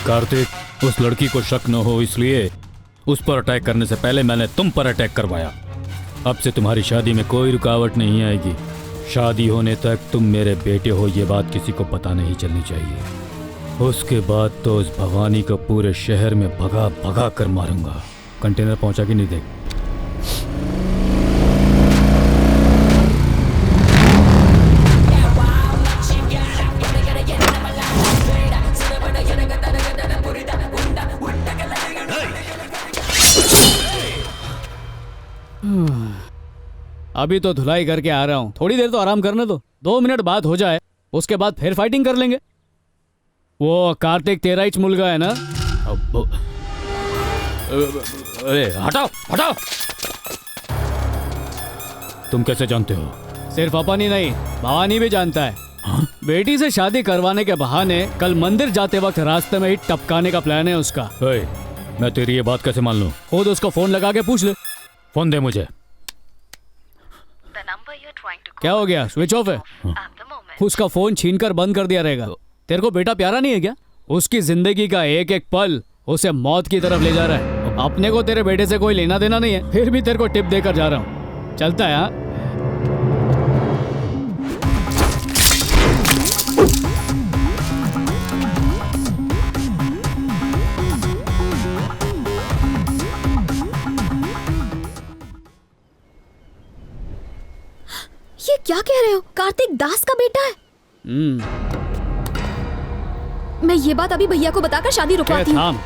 कार्तिक, उस लड़की को शक न हो इसलिए उस पर अटैक करने से पहले मैंने तुम पर अटैक करवाया। अब से तुम्हारी शादी में कोई रुकावट नहीं आएगी। शादी होने तक तुम मेरे बेटे हो, ये बात किसी को पता नहीं चलनी चाहिए। उसके बाद तो उस भवानी को पूरे शहर में भगा भगा कर मारूंगा। कंटेनर पहुंचा कि नहीं देख। अभी तो धुलाई करके आ रहा हूँ, थोड़ी देर तो आराम करने दो। 2 मिनट बाद हो जाए, उसके बाद फिर फाइटिंग कर लेंगे। वो कार्तिक तेरा ही मुलगा है ना? अरे हटाओ हटाओ। तुम कैसे जानते हो? सिर्फ अपन ही नहीं, भवानी भी जानता है। हाँ? बेटी से शादी करवाने के बहाने कल मंदिर जाते वक्त रास्ते में ही टपकाने का प्लान है उसका। मैं तेरी ये बात कैसे मान लूं? खुद उसको फोन लगा के पूछ ले। फोन दे मुझे। क्या हो गया, स्विच ऑफ है? उसका फोन छीनकर बंद कर दिया रहेगा। तेरे को बेटा प्यारा नहीं है क्या? उसकी जिंदगी का एक एक पल उसे मौत की तरफ ले जा रहा है। अपने को तेरे बेटे से कोई लेना देना नहीं है, फिर भी तेरे को टिप देकर जा रहा हूँ। चलता है? हाँ, ये क्या कह रहे हो? कार्तिक दास का बेटा है? मैं ये बात अभी भैया को बताकर शादी रुकवाती हूँ।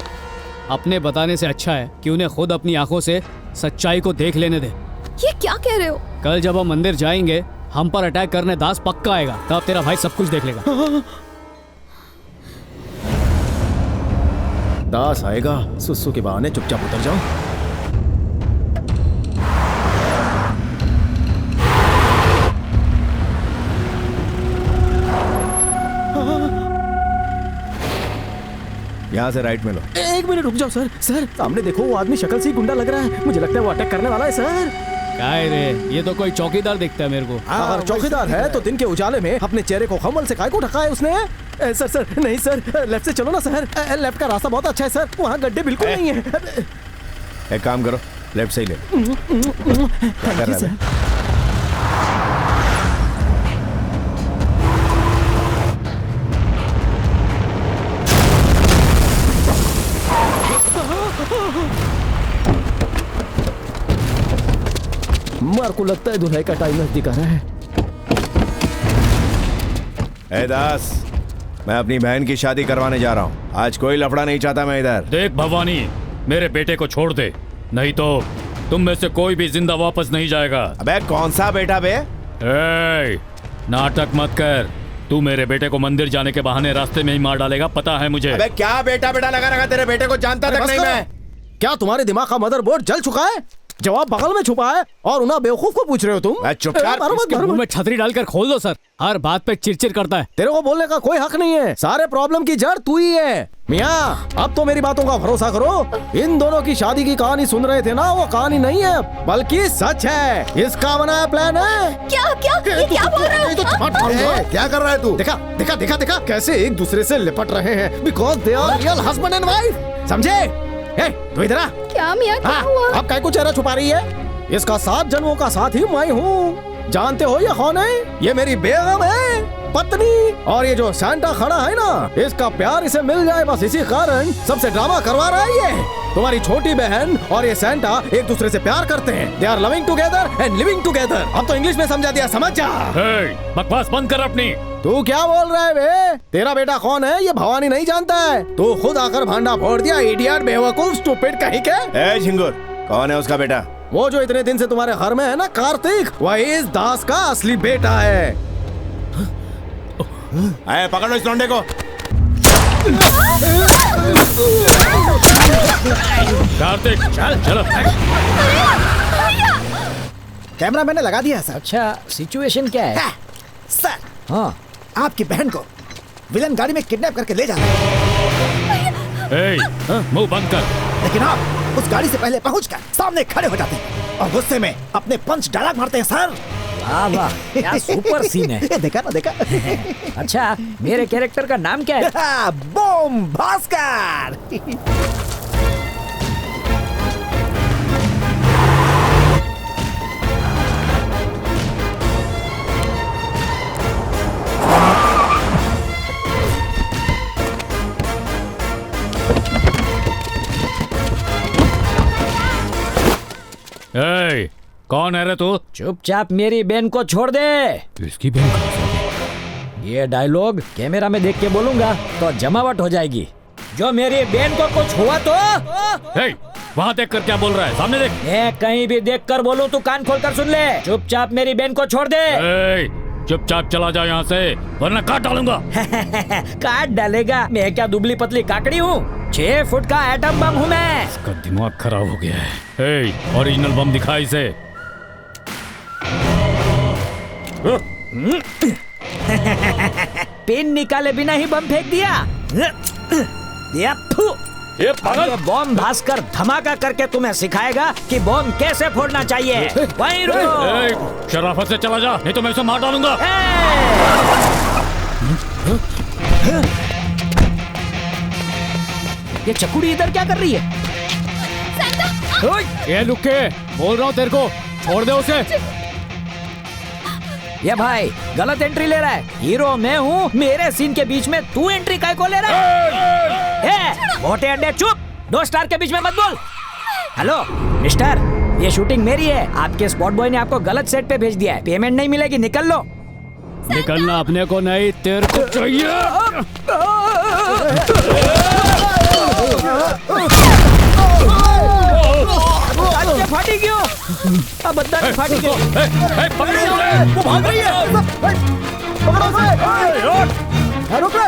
अपने बताने से अच्छा है कि उन्हें खुद अपनी आंखों से सच्चाई को देख लेने दे। ये क्या कह रहे हो? कल जब हम मंदिर जाएंगे, हम पर अटैक करने दास पक्का आएगा, तब तेरा भाई सब कुछ देख लेगा। दास आएगा, सुसु के बहाने चुपचाप उतर जाओ। यहाँ से राइट में लो। एक मिनट रुक जाओ सर। सर सामने देखो, वो आदमी शक्ल से ही गुंडा लग रहा है। मुझे लगता है वो अटैक करने वाला है सर। काय रे, ये तो कोई चौकीदार दिखता है मेरे को। अगर चौकीदार है तो दिन के उजाले में अपने चेहरे को कम्बल से काय को ढका है उसने? सर नहीं सर, लेफ्ट से चलो ना सर। लेफ्ट का रास्ता बहुत अच्छा है सर, वहाँ गड्ढे बिल्कुल नहीं है। एक काम करो, लेफ्ट से ही ले लो। क्या कर रहा है? मार को लगता है दुल्हन का टाइम नजदीक आ रहा है। ए दास, मैं अपनी बहन की शादी करवाने जा रहा हूँ। आज कोई लफड़ा नहीं चाहता मैं इधर। देख भवानी, मेरे बेटे को छोड़ दे, नहीं तो तुम में से कोई भी जिंदा वापस नहीं जाएगा। अबे कौन सा बेटा बे? नाटक मत कर। तू मेरे बेटे को मंदिर जाने के बहाने रास्ते में ही मार डालेगा, पता है मुझे। अबे क्या बेटा बेटा लगा रखा, तेरे बेटे को जानता तक नहीं मैं। क्या तुम्हारे दिमाग का मदरबोर्ड जल चुका है? जवाब बगल में छुपा है और उन्हें बेवकूफ को पूछ रहे हो तुम? इसके मुंह में छतरी डालकर खोल दो सर, हर बात पे चिरचिर करता है। तेरे को बोलने का कोई हक नहीं है। सारे प्रॉब्लम की जड़ तू ही है। मियाँ, अब तो मेरी बातों का भरोसा करो। इन दोनों की शादी की कहानी सुन रहे थे ना, वो कहानी नहीं है बल्कि सच है। इसका बनाया प्लान है। क्या क्या ये क्या बोल रहा है? क्या कर रहा है तू? देखा देखा देखा देखा कैसे एक दूसरे से लिपट रहे हैं, because they are real husband and wife. समझे? तू इधर आ। क्या मियाँ, क्या हुआ? अब काय को चेहरा छुपा रही है? इसका 7 जन्मों का साथ ही मैं हूँ। जानते हो ये कौन है? ये मेरी बेगम है, पत्नी। और ये जो सैंटा खड़ा है ना, इसका प्यार इसे मिल जाए बस इसी कारण सबसे ड्रामा करवा रहा है ये। तुम्हारी छोटी बहन और ये सैंटा एक दूसरे से प्यार करते हैं। They are loving together and living together. अब तो इंग्लिश में समझा दिया, समझ जा। बकवास बंद कर अपनी। तू क्या बोल रहा है बे? तेरा बेटा कौन है ये भवानी नहीं जानता है। तू खुद आकर भांडा फोड़ दिया, इडियट, बेवकूफ, स्टूपिड कहीं के। ए झिंगुर, कौन है उसका बेटा? वो जो इतने दिन से तुम्हारे घर में है ना, कार्तिक, वही इस दास का असली बेटा है। पकड़ो इस लौंडे को। कार्तिक चल चलो। कैमरा मैंने लगा दिया सर। अच्छा, सिचुएशन क्या है? सर, हाँ, आपकी बहन को विलन गाड़ी में किडनैप करके ले जा रहे हैं। मुंह बंद कर। लेकिन आप उस गाड़ी से पहले पहुंचकर सामने खड़े हो जाते हैं और गुस्से में अपने पंच डायलॉग मारते हैं सर। वाह वाह, क्या सुपर सीन है। देखा ना, देखा। अच्छा, मेरे कैरेक्टर का नाम क्या है? बम भास्कर। कौन है रे तू? चुपचाप मेरी बहन को छोड़ दे। इसकी बहन कहाँ से? ये डायलॉग कैमरा में देख के बोलूंगा तो जमावट हो जाएगी। जो मेरी बहन को कुछ हुआ तो वहाँ देख कर क्या बोल रहा है? सामने देख। मैं कहीं भी देख कर बोलूं तो कान खोल कर सुन ले। चुपचाप मेरी बहन को छोड़ दे। चुपचाप चला जा यहाँ से, वरना काट डालूंगा। काट डालेगा? मैं क्या दुबली पतली काकड़ी हूँ? 6 फुट का एटम बम हूँ मैं। इसका दिमाग खराब हो गया है। ओरिजिनल बम दिखा इसे। पिन निकाले बिना ही बम फेंक दिया। ये पागल बम भास्कर धमाका करके तुम्हें सिखाएगा कि बम कैसे फोड़ना चाहिए। वहीं रुको। शराफत से चला जा, नहीं तो मैं इसे मार डालूंगा। ये चकुड़ी इधर क्या कर रही है? ये लुक्के, बोल रहा हूँ तेरे को, छोड़ दे उसे। ये भाई गलत एंट्री ले रहा है। हीरो मैं हूँ, मेरे सीन के बीच में तू एंट्री काय को ले रहा है? मोटे अंडे चुप, 2 स्टार के बीच में मत बोल। हेलो मिस्टर, ये शूटिंग मेरी है। आपके स्पॉट बॉय ने आपको गलत सेट पे भेज दिया है। पेमेंट नहीं मिलेगी, निकल लो। निकलना अपने को नहीं, तेरे को चाहिए। फाटी क्यों? अब बद्दा नहीं फाटी क्यों? वो भाग रही है। पकड़ो उसे। रुको।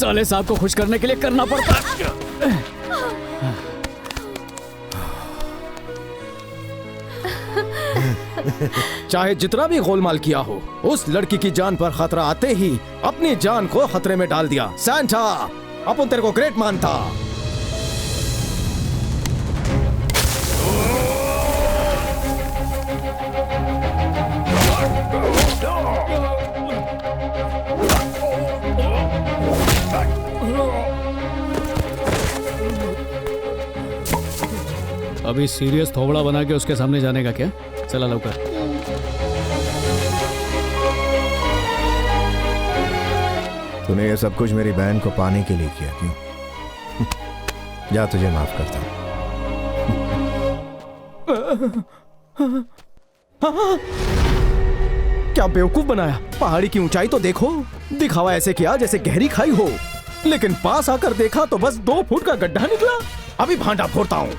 साले साहब को खुश करने के लिए करना पड़ता है। चाहे जितना भी गोलमाल किया हो, उस लड़की की जान पर खतरा आते ही अपनी जान को खतरे में डाल दिया। सैंटा, अपन तेरे को ग्रेट मानता। अभी सीरियस थोबड़ा बना के उसके सामने जाने का क्या? चला लौकर। तूने ये सब कुछ मेरी बहन को पाने के लिए किया, क्यों? जा, तुझे माफ करता हूं। क्या बेवकूफ बनाया। पहाड़ी की ऊंचाई तो देखो, दिखावा ऐसे किया जैसे गहरी खाई हो, लेकिन पास आकर देखा तो बस 2 फुट का गड्ढा निकला। अभी भांडा फोड़ता हूँ।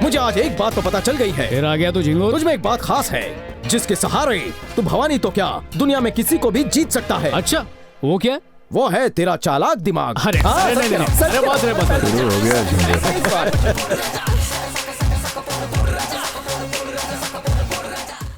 मुझे आज एक बात तो पता चल गई है। फिर आ गया तू झिंगुर। तुझ में एक बात खास है, जिसके सहारे तू भवानी तो क्या दुनिया में किसी को भी जीत सकता है। अच्छा, वो क्या? वो है तेरा चालाक दिमाग। अरे, हाँ, नहीं, नहीं, नहीं, अरे बात रे, बात रे। शुरू हो गया झिंगुर।